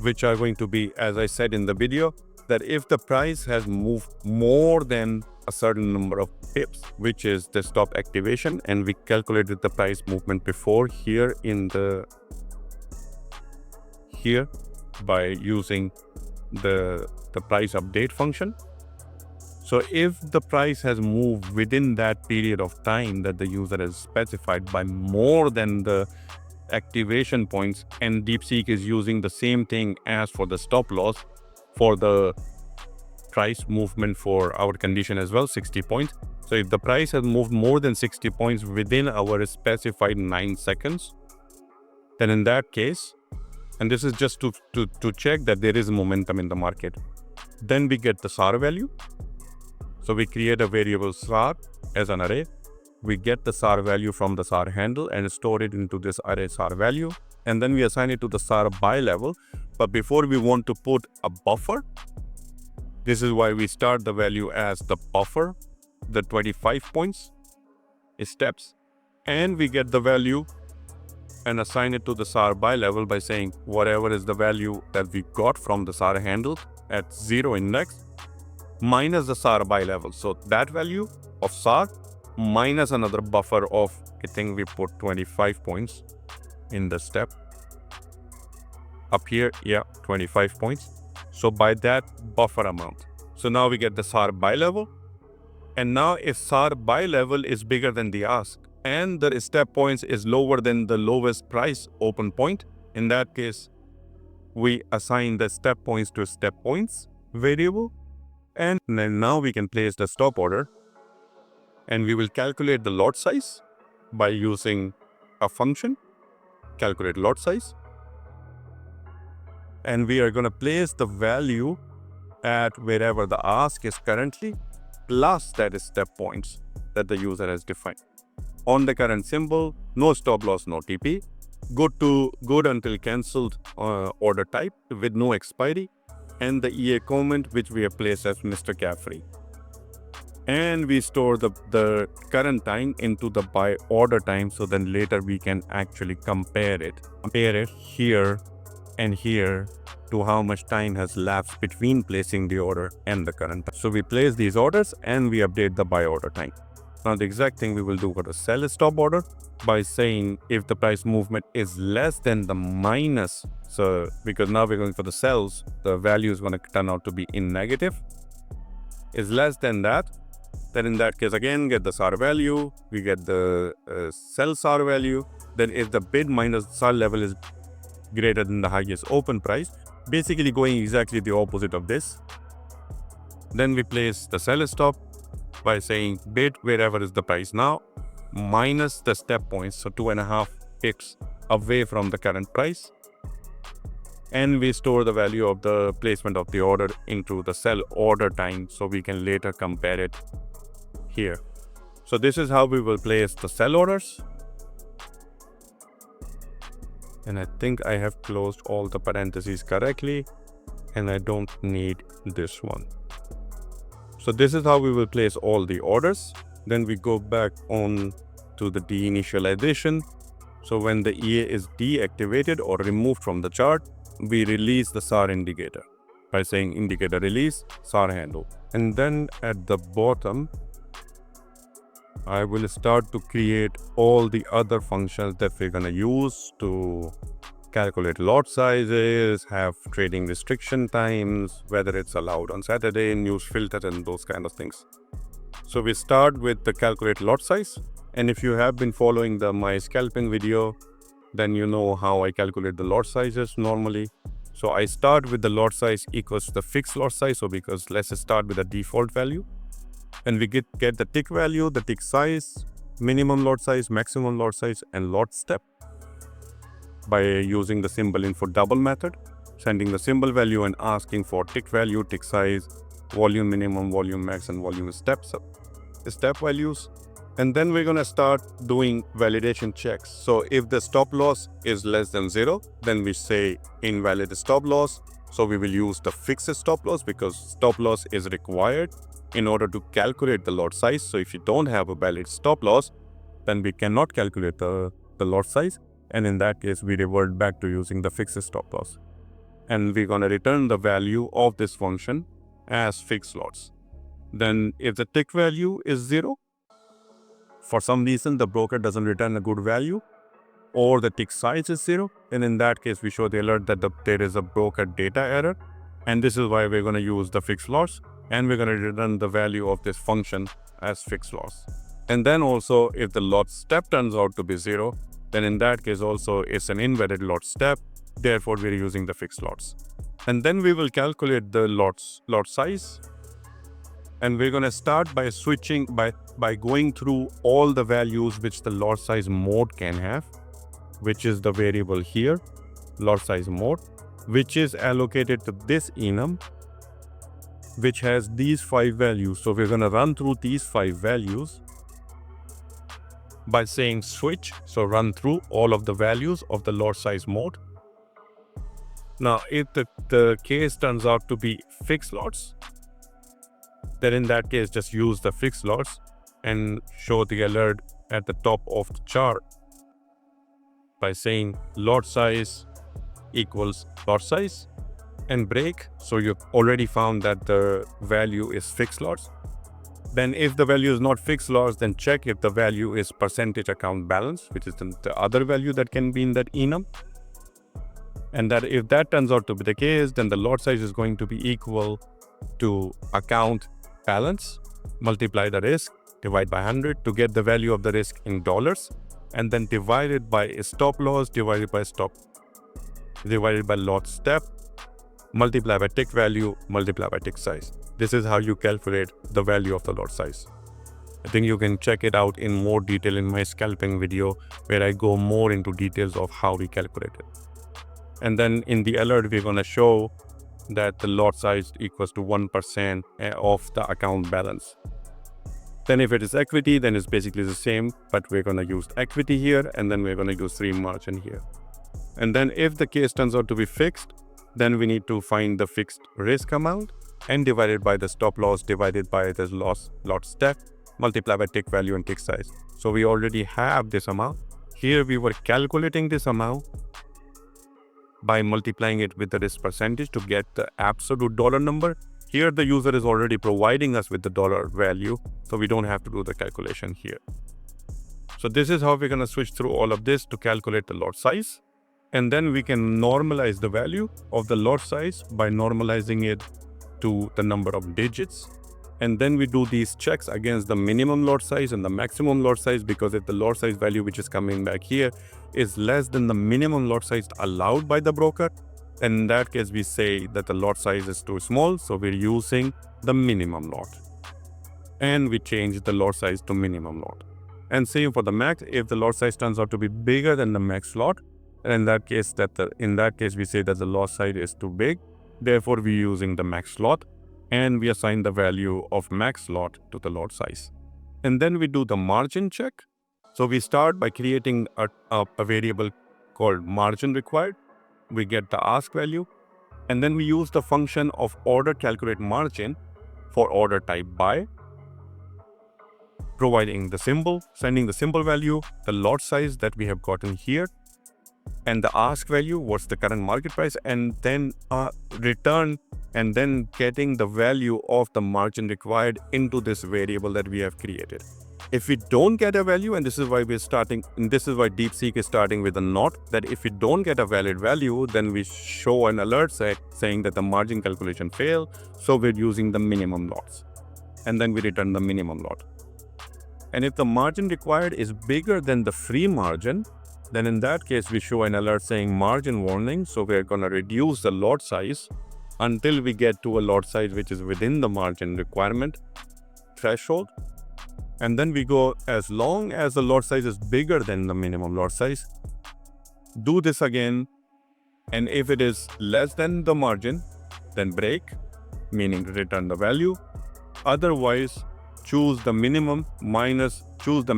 which are going to be, as I said in the video, that if the price has moved more than a certain number of pips, which is the stop activation, and we calculated the price movement before here by using the price update function. So if the price has moved within that period of time that the user has specified by more than the activation points, and DeepSeek is using the same thing as for the stop loss for the price movement for our condition as well, 60 points. So if the price has moved more than 60 points within our specified 9 seconds, then in that case, and this is just to check that there is momentum in the market, then we get the SAR value. So we create a variable SAR as an array. We get the SAR value from the SAR handle and store it into this array SAR value. And then we assign it to the SAR by level. But before we want to put a buffer, this is why we start the value as the buffer, the 25 points steps. And we get the value and assign it to the SAR by level by saying whatever is the value that we got from the SAR handle at 0 index minus the SAR by level. So that value of SAR minus another buffer of, I think we put 25 points in the step. Up here, yeah, 25 points. So by that buffer amount. So now we get the SAR by level. And now if SAR by level is bigger than the ask and the step points is lower than the lowest price open point, in that case, we assign the step points to step points variable. And then now we can place the stop order. And we will calculate the lot size by using a function, calculate lot size. And we are going to place the value at wherever the ask is currently, plus that is step points that the user has defined. On the current symbol, no stop loss, no TP. Good until cancelled order type with no expiry. And the EA comment, which we have placed as Mr. Caffrey. And we store the current time into the by order time, so then later we can actually compare it here and here to how much time has lapsed between placing the order and the current time. So we place these orders and we update the by order time. Now the exact thing we will do for the sell stop order by saying if the price movement is less than the minus, so because now we're going for the sells, the value is going to turn out to be in negative, is less than that, then in that case again get the SAR value, we get the sell SAR value. Then if the bid minus SAR level is greater than the highest open price, basically going exactly the opposite of this, then we place the sell stop by saying bid wherever is the price now minus the step points, so 2.5 pips away from the current price. And we store the value of the placement of the order into the sell order time, so we can later compare it here. So this is how we will place the sell orders. And I think I have closed all the parentheses correctly, and I don't need this one. So this is how we will place all the orders. Then we go back on to the deinitialization. So when the EA is deactivated or removed from the chart, we release the SAR indicator by saying indicator release SAR handle. And then at the bottom, I will start to create all the other functions that we're going to use to calculate lot sizes, have trading restriction times, whether it's allowed on Saturday, news filter, and those kind of things. So we start with the calculate lot size. And if you have been following my scalping video, then you know how I calculate the lot sizes normally. So I start with the lot size equals the fixed lot size. So because let's start with the default value. And we get the tick value, the tick size, minimum lot size, maximum lot size, and lot step by using the symbol info double method, sending the symbol value and asking for tick value, tick size, volume minimum, volume max, and volume step values. And then we're going to start doing validation checks. So if the stop loss is less than 0, then we say invalid stop loss. So we will use the fixed stop loss because stop loss is required in order to calculate the lot size. So if you don't have a valid stop loss, then we cannot calculate the lot size. And in that case, we revert back to using the fixed stop loss. And we're going to return the value of this function as fixed lots. Then if the tick value is 0, for some reason the broker doesn't return a good value, or the tick size is 0, and in that case we show the alert that there is a broker data error. And this is why we're going to use the fixed loss, and we're going to return the value of this function as fixed loss. And then also if the lot step turns out to be 0, then in that case also it's an invalid lot step, therefore we're using the fixed lots. And then we will calculate the lot size. And we're going to start by switching, by going through all the values which the lot size mode can have, which is the variable here, lot size mode, which is allocated to this enum, which has these 5 values. So we're going to run through these 5 values by saying switch. So run through all of the values of the lot size mode. Now, if the case turns out to be fixed lots, then in that case, just use the fixed lots and show the alert at the top of the chart by saying lot size equals lot size and break. So you've already found that the value is fixed lots. Then if the value is not fixed lots, then check if the value is percentage account balance, which is the other value that can be in that enum. And that if that turns out to be the case, then the lot size is going to be equal to account balance, multiply the risk, divide by 100 to get the value of the risk in dollars, and then divide it by a stop loss, divided by lot step, multiply by tick value, multiply by tick size. This is how you calculate the value of the lot size. I think you can check it out in more detail in my scalping video, where I go more into details of how we calculate it. And then in the alert, we're going to show that the lot size equals to 1% of the account balance. Then if it is equity, then it's basically the same, but we're going to use equity here, and then we're going to use free margin here. And then if the case turns out to be fixed, then we need to find the fixed risk amount and divide it by the stop loss divided by the lot step, multiply by tick value and tick size. So we already have this amount. Here we were calculating this amount by multiplying it with the risk percentage to get the absolute dollar number. Here the user is already providing us with the dollar value, so we don't have to do the calculation here. So this is how we're going to switch through all of this to calculate the lot size. And then we can normalize the value of the lot size by normalizing it to the number of digits. And then we do these checks against the minimum lot size and the maximum lot size, because if the lot size value which is coming back here is less than the minimum lot size allowed by the broker, and in that case we say that the lot size is too small, so we're using the minimum lot. And we change the lot size to minimum lot. And same for the max. If the lot size turns out to be bigger than the max lot, and in that case we say that the lot size is too big, therefore we're using the max lot, and we assign the value of max lot to the lot size. And then we do the margin check. So we start by creating a variable called margin required. We get the ask value, and then we use the function of order calculate margin for order type buy, providing the symbol, sending the symbol value, the lot size that we have gotten here, and the ask value, what's the current market price, and then return, and then getting the value of the margin required into this variable that we have created. If we don't get a value, and this is why DeepSeek is starting with a not, that if we don't get a valid value, then we show an alert saying that the margin calculation failed, so we're using the minimum lots. and then we return the minimum lot. And if the margin required is bigger than the free margin, then in that case, we show an alert saying margin warning. So we're going to reduce the lot size until we get to a lot size which is within the margin requirement threshold. And then we go as long as the lot size is bigger than the minimum lot size. Do this again. And if it is less than the margin, then break, meaning return the value. Otherwise, choose the minimum minus, choose the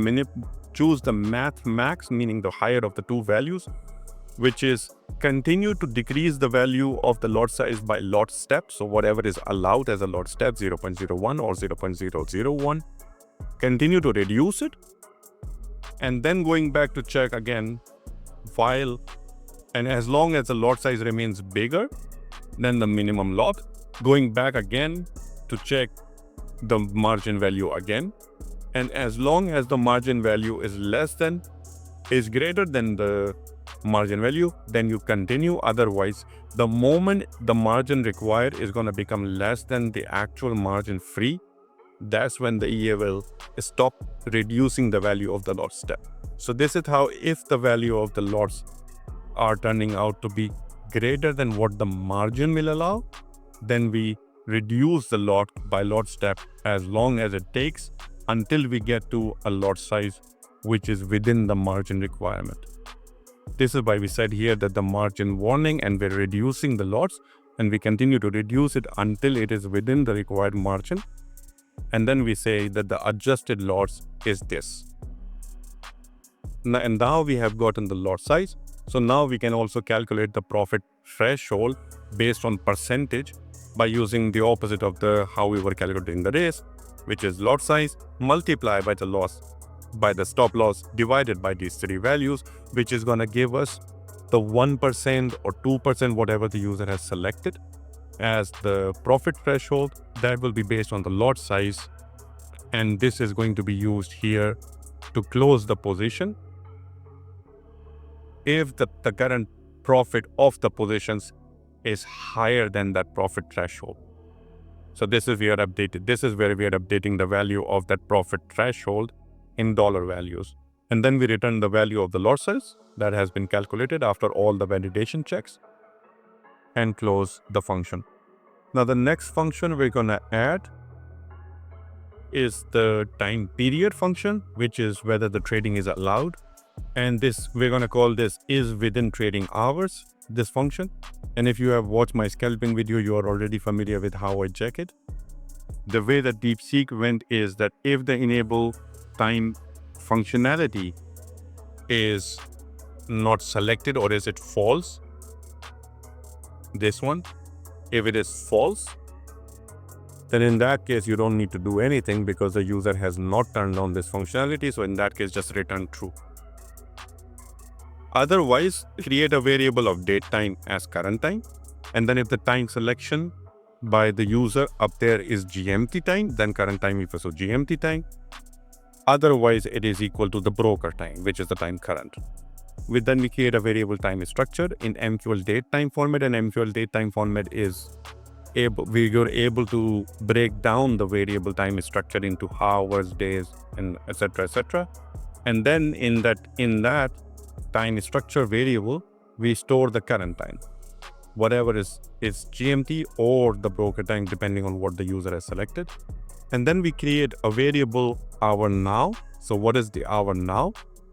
math max, meaning the higher of the two values, which is continue to decrease the value of the lot size by lot step. So whatever is allowed as a lot step, 0.01 or 0.001, continue to reduce it. And then going back to check again, while and as long as the lot size remains bigger than the minimum lot, going back again to check the margin value again. And as long as the margin value is greater than the margin value, then you continue. Otherwise, the moment the margin required is going to become less than the actual margin free, that's when the EA will stop reducing the value of the lot step. So this is how, if the value of the lots are turning out to be greater than what the margin will allow, then we reduce the lot by lot step as long as it takes until we get to a lot size which is within the margin requirement. This is why we said here that the margin warning, and we're reducing the lots, and we continue to reduce it until it is within the required margin. And then we say that the adjusted lots is this. And now we have gotten the lot size. So now we can also calculate the profit threshold based on percentage by using the opposite of how we were calculating the race, which is lot size multiplied by the stop loss divided by these three values, which is going to give us the 1% or 2%, whatever the user has selected as the profit threshold. That will be based on the lot size, and this is going to be used here to close the position if the current profit of the positions is higher than that profit threshold. So this is where we are updating the value of that profit threshold in dollar values. And then we return the value of the lot size that has been calculated after all the validation checks, and close the function. Now the next function we're going to add is the time period function, which is whether the trading is allowed. And this, we're going to call this is within trading hours, this function. And if you have watched my scalping video, you are already familiar with how I check it. The way that DeepSeek went is that if the enable time functionality is not selected, or is it false, this one, if it is false, then in that case, you don't need to do anything because the user has not turned on this functionality. So in that case, just return true. Otherwise, create a variable of date time as current time. And then if the time selection by the user up there is GMT time, then current time equals to GMT time. Otherwise, it is equal to the broker time, which is the time current. Then we create a variable time structure in MQL date time format, and MQL date time format is we are able to break down the variable time structure into hours, days, and etc. And then in that time structure variable, we store the current time, whatever is GMT or the broker time, depending on what the user has selected. And then we create a variable hour now. So what is the hour now?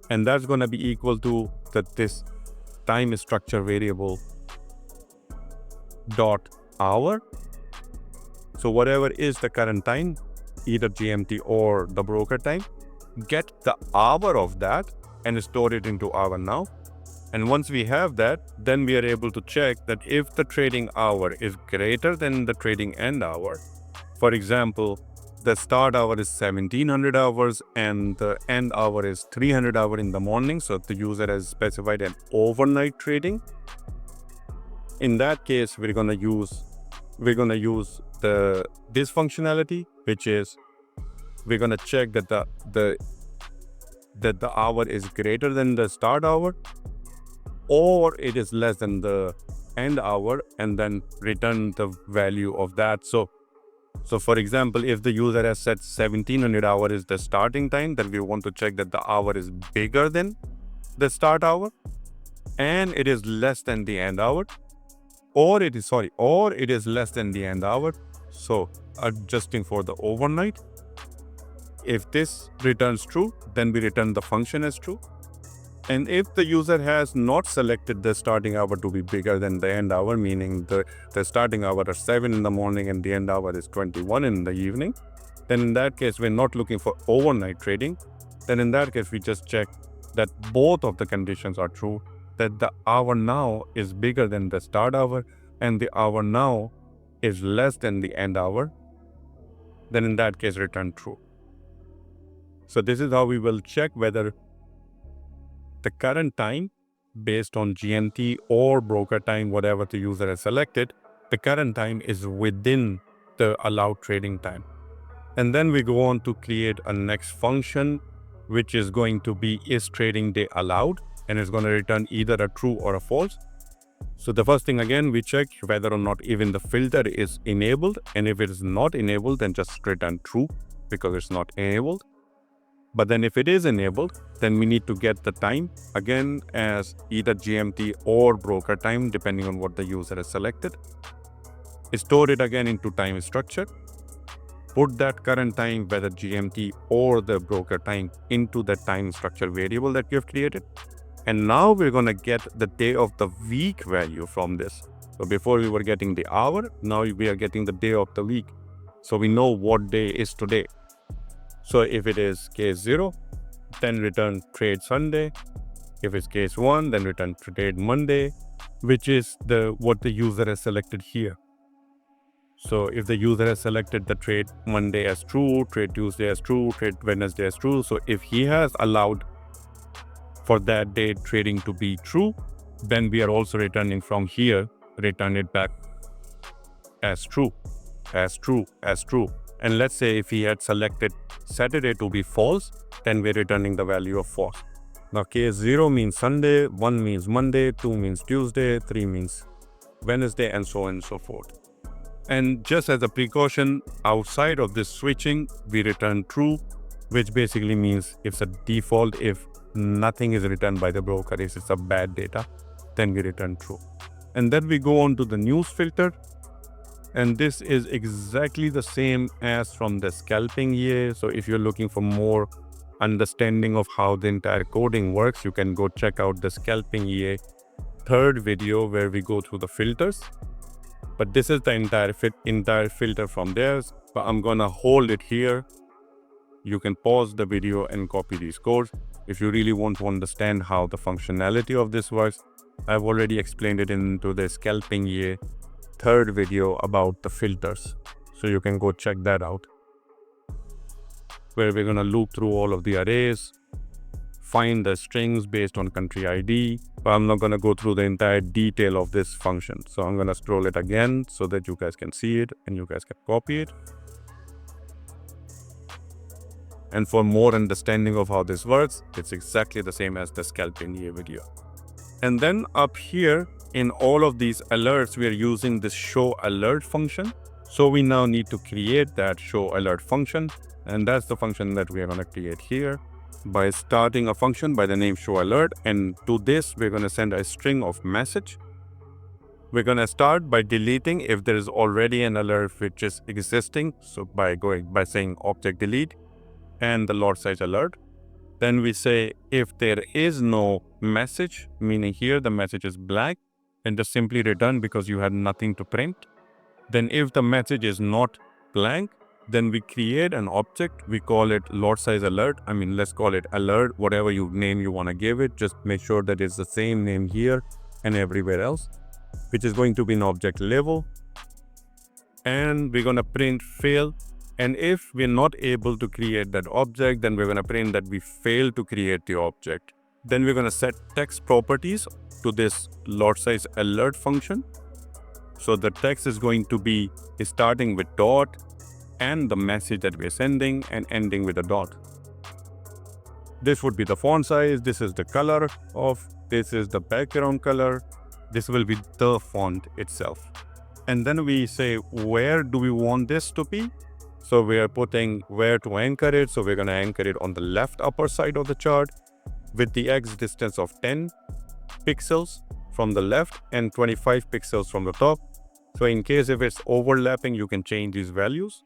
And that's going to be equal to this time structure variable dot hour. So whatever is the current time, either GMT or the broker time, get the hour of that and store it into hour now. And once we have that, then we are able to check that if the trading hour is greater than the trading end hour, for example, the start hour is 1700 hours and the end hour is 300 hours in the morning. So the user has specified an overnight trading. In that case, we're gonna use this functionality, which is we're gonna check that the hour is greater than the start hour, or it is less than the end hour, and then return the value of that. So So for example, if the user has set 1700 hour is the starting time, then we want to check that the hour is bigger than the start hour and it is less than the end hour, or it is less than the end hour. So adjusting for the overnight. If this returns true, then we return the function as true. And if the user has not selected the starting hour to be bigger than the end hour, meaning the starting hour is 7 in the morning and the end hour is 21 in the evening, then in that case, we're not looking for overnight trading. Then in that case, we just check that both of the conditions are true, that the hour now is bigger than the start hour and the hour now is less than the end hour. Then in that case, return true. So this is how we will check whether the current time based on GMT or broker time, whatever the user has selected, the current time is within the allowed trading time. And then we go on to create a next function, which is going to be is trading day allowed, and it's going to return either a true or a false. So the first thing again, we check whether or not even the filter is enabled. And if it is not enabled, then just return true because it's not enabled. But then if it is enabled, then we need to get the time again as either GMT or broker time, depending on what the user has selected. Store it again into time structure. Put that current time, whether GMT or the broker time, into the time structure variable that we have created. And now we're going to get the day of the week value from this. So before we were getting the hour, now we are getting the day of the week. So we know what day is today. So if it is case 0, then return trade Sunday. If it's case 1, then return trade Monday, which is what the user has selected here. So if the user has selected the trade Monday as true, trade Tuesday as true, trade Wednesday as true. So if he has allowed for that day trading to be true, then we are also returning from here, return it back as true, as true, as true. And let's say if he had selected Saturday to be false, then we're returning the value of false. Now case 0 means Sunday, 1 means Monday, 2 means Tuesday, 3 means Wednesday, and so on and so forth. And just as a precaution, outside of this switching, we return true, which basically means it's a default. If nothing is returned by the broker, if it's a bad data, then we return true. And then we go on to the news filter. And this is exactly the same as from the scalping EA. So if you're looking for more understanding of how the entire coding works, you can go check out the scalping EA third video where we go through the filters. But this is the entire filter from there. But I'm gonna hold it here. You can pause the video and copy these codes. If you really want to understand how the functionality of this works, I've already explained it into the scalping EA third video about the filters. So you can go check that out, where we're going to loop through all of the arrays, find the strings based on country ID. But I'm not going to go through the entire detail of this function. So I'm going to scroll it again so that you guys can see it and you guys can copy it. And for more understanding of how this works, it's exactly the same as the scalping EA video. And then up here, in all of these alerts, we are using this show alert function. So we now need to create that show alert function. And that's the function that we are going to create here by starting a function by the name show alert. And to this, we're going to send a string of message. We're going to start by deleting if there is already an alert which is existing. So by saying object delete and the lot size alert. Then we say if there is no message, meaning here the message is blank, and just simply return because you had nothing to print. Then if the message is not blank, then we create an object. We call it lot size alert. Let's call it alert, whatever name you want to give it. Just make sure that it's the same name here and everywhere else, which is going to be an object level. And we're going to print fail. And if we're not able to create that object, then we're going to print that we failed to create the object. Then we're going to set text properties to this lot size alert function. So the text is going to be starting with dot and the message that we're sending and ending with a dot. This would be the font size. This is the color of, this is the background color. This will be the font itself. And then we say, where do we want this to be? So we are putting where to anchor it. So we're going to anchor it on the left upper side of the chart with the X distance of 10 pixels from the left and 25 pixels from the top. So in case if it's overlapping, you can change these values.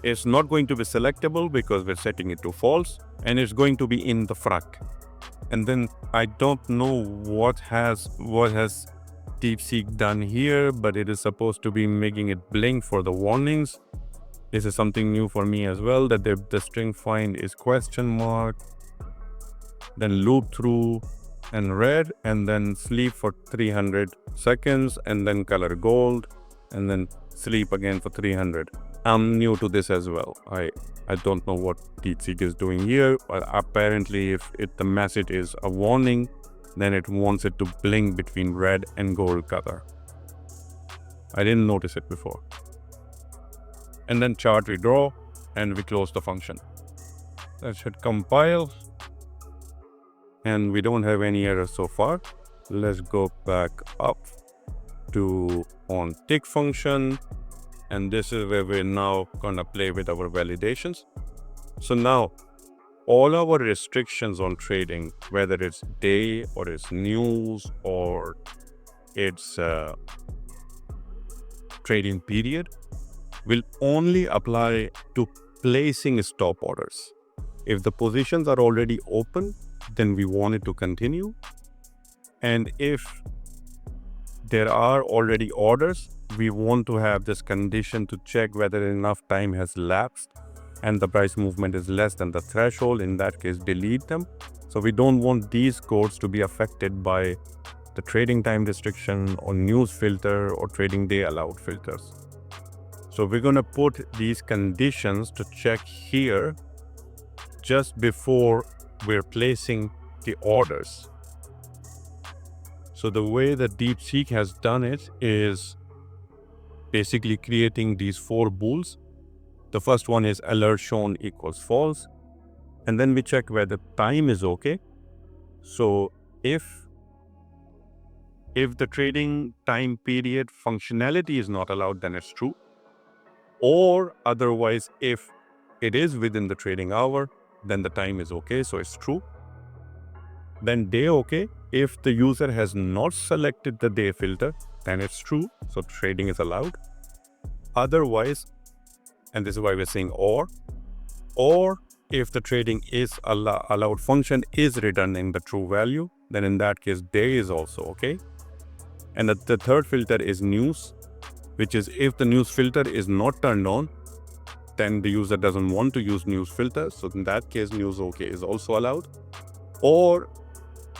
It's not going to be selectable because we're setting it to false, and it's going to be in the frac. And then I don't know what has DeepSeek done here, but it is supposed to be making it blink for the warnings. This is something new for me as well, that the string find is question mark, then loop through and red, and then sleep for 300 seconds, and then color gold, and then sleep again for 300. I'm new to this as well. I don't know what DeepSeek is doing here, but apparently if the message is a warning, then it wants it to blink between red and gold color. I didn't notice it before. And then chart we draw and we close the function. That should compile. And we don't have any errors so far. Let's go back up to OnTick function. And this is where we're now gonna play with our validations. So now all our restrictions on trading, whether it's day or it's news or it's trading period, will only apply to placing stop orders. If the positions are already open, then we want it to continue. And if there are already orders, we want to have this condition to check whether enough time has lapsed and the price movement is less than the threshold. In that case, delete them. So we don't want these codes to be affected by the trading time restriction or news filter or trading day allowed filters. So we're going to put these conditions to check here just before we're placing the orders. So the way that DeepSeek has done it is basically creating these 4 bools. The first one is alert shown equals false. And then we check whether time is okay. So if the trading time period functionality is not allowed, then it's true. Or otherwise, if it is within the trading hour, then the time is okay, so it's true. Then day okay. If the user has not selected the day filter, then it's true, so trading is allowed. Otherwise, and this is why we're saying or if the trading is allowed function is returning the true value, then in that case day is also okay. And the third filter is news, which is if the news filter is not turned on, then the user doesn't want to use news filter. So in that case, news okay is also allowed. Or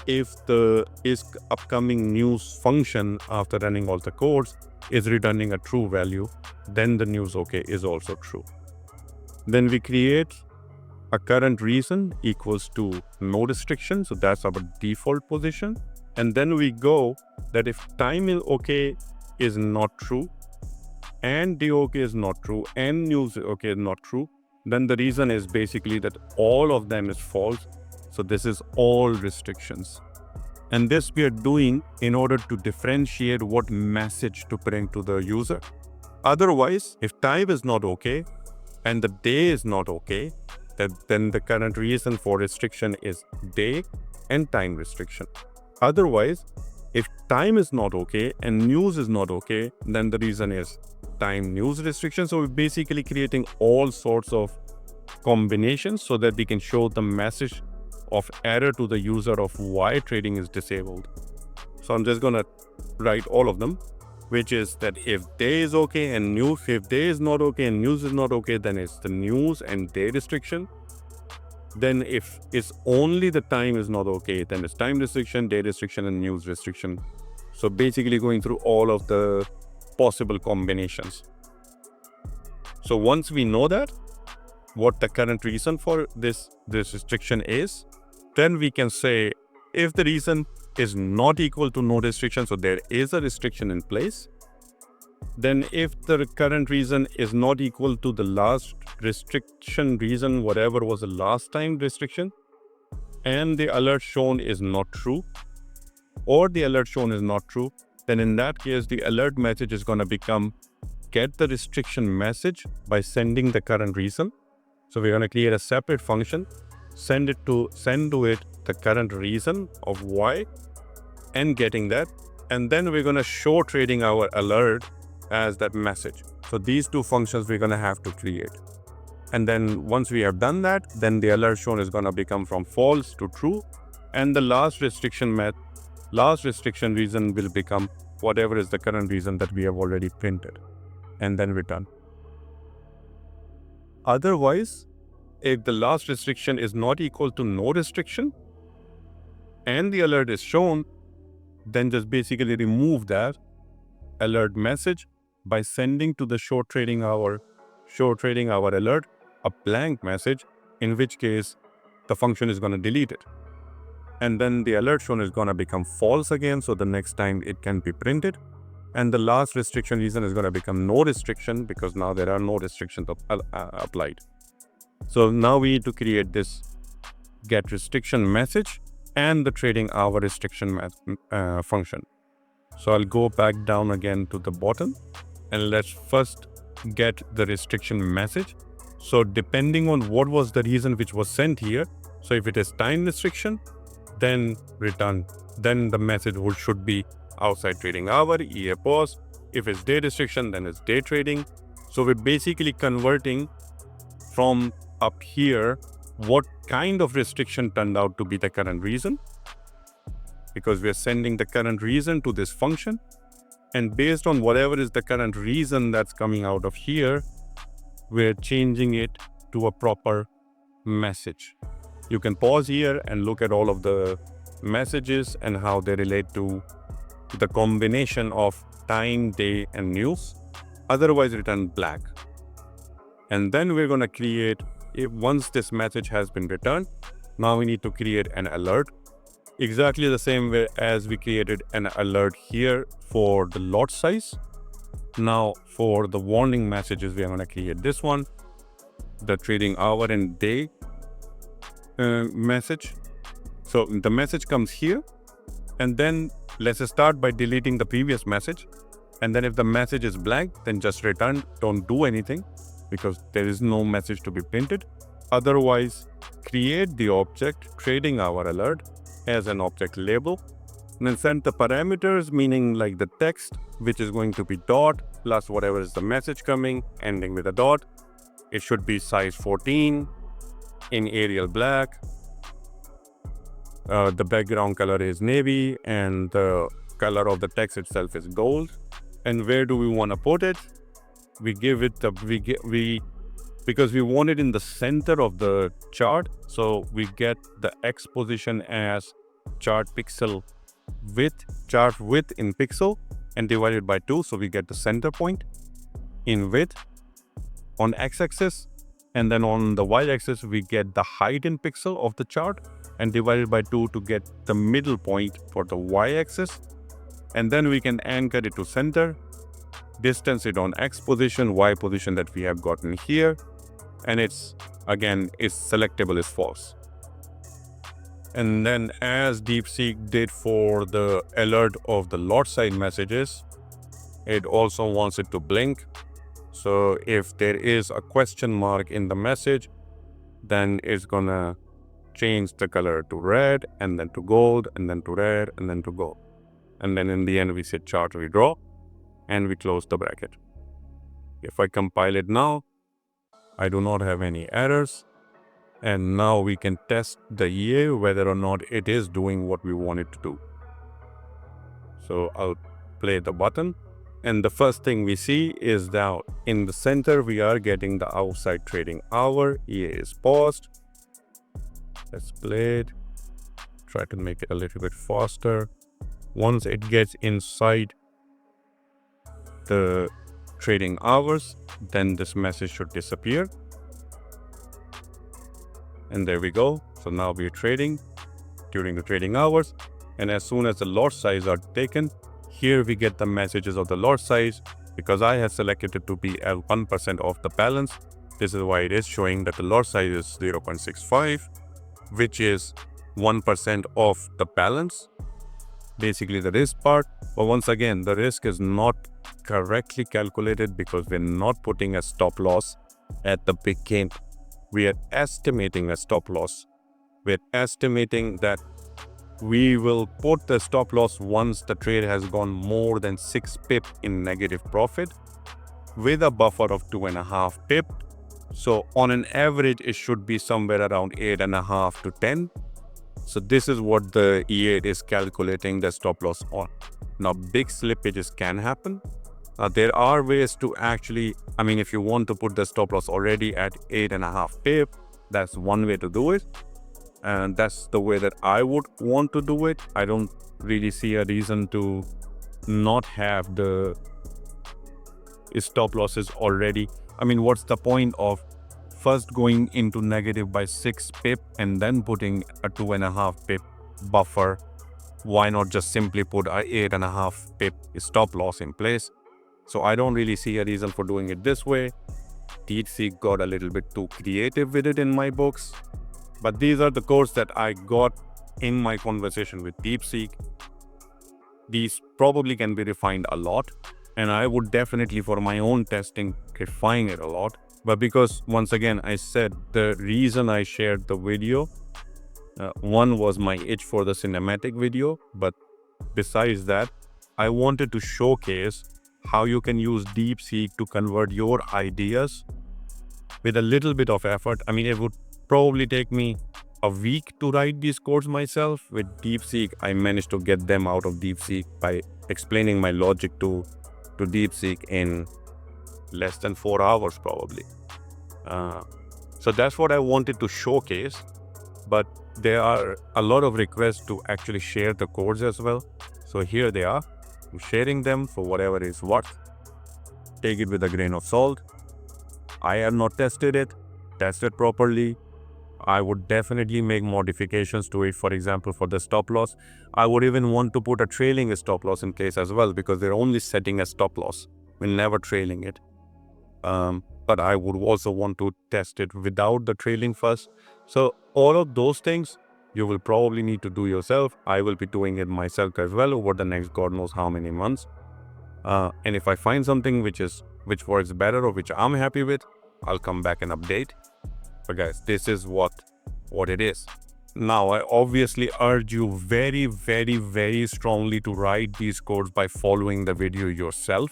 if the upcoming news function after running all the codes is returning a true value, then the news okay is also true. Then we create a current reason equals to no restriction. So that's our default position. And then we go that if time is okay is not true, and day okay is not true, and news okay is not true, then the reason is basically that all of them is false. So this is all restrictions. And this we are doing in order to differentiate what message to bring to the user. Otherwise, if time is not okay and the day is not okay, then the current reason for restriction is day and time restriction. Otherwise, if time is not okay and news is not okay, then the reason is time news restriction. So we're basically creating all sorts of combinations so that we can show the message of error to the user of why trading is disabled. So I'm just gonna write all of them, which is that if day is okay and news, if day is not okay and news is not okay, then it's the news and day restriction. Then if it's only the time is not okay, then it's time restriction, day restriction, and news restriction. So basically going through all of the possible combinations. So once we know that, what the current reason for this restriction is, then we can say if the reason is not equal to no restriction, so there is a restriction in place. Then if the current reason is not equal to the last restriction reason, whatever was the last time restriction, and the alert shown is not true, or the alert shown is not true, then in that case, the alert message is going to become get the restriction message by sending the current reason. So we're going to create a separate function, send to it the current reason of why and getting that. And then we're going to show trading our alert as that message. So these two functions we're going to have to create. And then once we have done that, then the alert shown is going to become from false to true. And the last restriction reason will become whatever is the current reason that we have already printed, and then return. Otherwise, if the last restriction is not equal to no restriction and the alert is shown, then just basically remove that alert message by sending to the show trading hour alert a blank message, in which case the function is going to delete it. And then the alert shown is going to become false again, so the next time it can be printed. And the last restriction reason is going to become no restriction, because now there are no restrictions applied. So now we need to create this get restriction message and the trading hour restriction function. So I'll go back down again to the bottom, and let's first get the restriction message. So depending on what was the reason which was sent here, so if it is time restriction, then return, then the message should be outside trading hour, EA pause. If it's day restriction, then it's day trading. So we're basically converting from up here what kind of restriction turned out to be the current reason, because we're sending the current reason to this function. And based on whatever is the current reason that's coming out of here, we're changing it to a proper message. You can pause here and look at all of the messages and how they relate to the combination of time, day, and news. Otherwise, return black. And then we're going to create, once this message has been returned, now we need to create an alert. Exactly the same way as we created an alert here for the lot size. Now for the warning messages, we are going to create this one, the trading hour and day message. So the message comes here, and then let's start by deleting the previous message. And then if the message is blank, then just return, don't do anything, because there is no message to be printed. Otherwise, create the object trading hour alert as an object label, and then send the parameters, meaning like the text, which is going to be dot plus whatever is the message coming, ending with a dot. It should be size 14 in Arial black. The background color is navy, and the color of the text itself is gold. And where do we want to put it? We give it because we want it in the center of the chart, so we get the X position as chart width in pixel and divided by 2, so we get the center point in width on x-axis, and then on the y-axis we get the height in pixel of the chart and divided by 2 to get the middle point for the y-axis. And then we can anchor it to center, distance it on x position, y position that we have gotten here, and it's again is selectable as false. And then as DeepSeek did for the alert of the lot size messages, it also wants it to blink. So if there is a question mark in the message, then it's gonna change the color to red, and then to gold, and then to red, and then to gold. And then in the end we say chart redraw, and we close the bracket. If I compile it now, I do not have any errors. And now we can test the EA whether or not it is doing what we want it to do. So I'll play the button, and the first thing we see is that in the center we are getting the outside trading hour. EA is paused. Let's play it. Try to make it a little bit faster. Once it gets inside the trading hours, then this message should disappear. And there we go. So now we're trading during the trading hours, and as soon as the lot size are taken, here we get the messages of the lot size. Because I have selected it to be at 1% of the balance, this is why it is showing that the lot size is 0.65, which is 1% of the balance. basically the risk part. But once again, the risk is not correctly calculated because we're not putting a stop loss at the beginning. We are estimating a stop loss. We're estimating that we will put the stop loss once the trade has gone more than 6 pip in negative profit with a buffer of 2.5 pip. So on an average, it should be somewhere around 8.5 to 10. So this is what the E8 is calculating the stop loss on. Now, big slippages can happen. There are ways to actually, if you want to put the stop loss already at 8.5 pip, that's one way to do it. And that's the way that I would want to do it. I don't really see a reason to not have the stop losses already. What's the point of first going into negative by 6 pip and then putting a 2.5 pip buffer? Why not just simply put a 8.5 pip stop loss in place? So I don't really see a reason for doing it this way. DeepSeek got a little bit too creative with it in my books. But these are the codes that I got in my conversation with DeepSeek. These probably can be refined a lot. And I would definitely, for my own testing, refine it a lot. But because, once again, I said the reason I shared the video, one was my itch for the cinematic video. But besides that, I wanted to showcase how you can use DeepSeek to convert your ideas with a little bit of effort. It would probably take me a week to write these codes myself. With DeepSeek, I managed to get them out of DeepSeek by explaining my logic to DeepSeek in less than 4 hours probably. So that's what I wanted to showcase. But there are a lot of requests to actually share the codes as well. So here they are. I'm sharing them for whatever it's worth. Take it with a grain of salt. I have not tested it properly. I would definitely make modifications to it. For example, for the stop loss, I would even want to put a trailing stop loss in place as well, because they're only setting a stop loss. We're never trailing it. But I would also want to test it without the trailing first. So all of those things you will probably need to do yourself. I will be doing it myself as well over the next God knows how many months. And if I find something which works better or which I'm happy with, I'll come back and update. But guys, this is what it is. Now, I obviously urge you very, very, very strongly to write these codes by following the video yourself.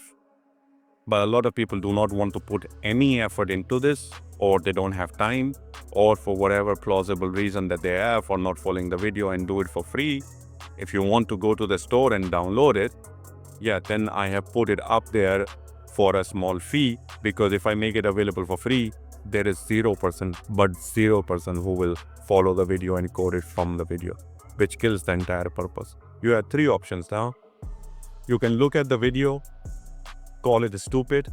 But a lot of people do not want to put any effort into this, or they don't have time, or for whatever plausible reason that they have for not following the video and do it for free. If you want to go to the store and download it, then I have put it up there for a small fee, because if I make it available for free, there is 0% who will follow the video and code it from the video, which kills the entire purpose. You have 3 options now. You can look at the video, call it stupid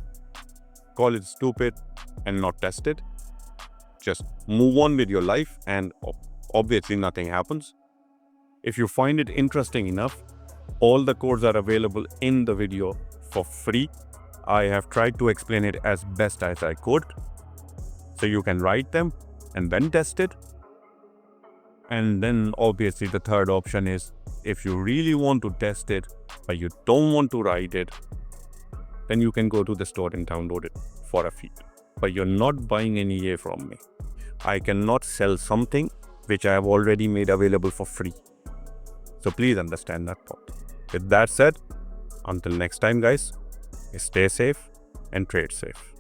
and not test it. Just move on with your life and obviously nothing happens. If you find it interesting enough, all the codes are available in the video for free. I have tried to explain it as best as I could. So you can write them and then test it. And then obviously the third option is, if you really want to test it but you don't want to write it, then you can go to the store and download it for a fee. But you're not buying any EA from me. I cannot sell something which I have already made available for free. So please understand that part. With that said, until next time guys, stay safe and trade safe.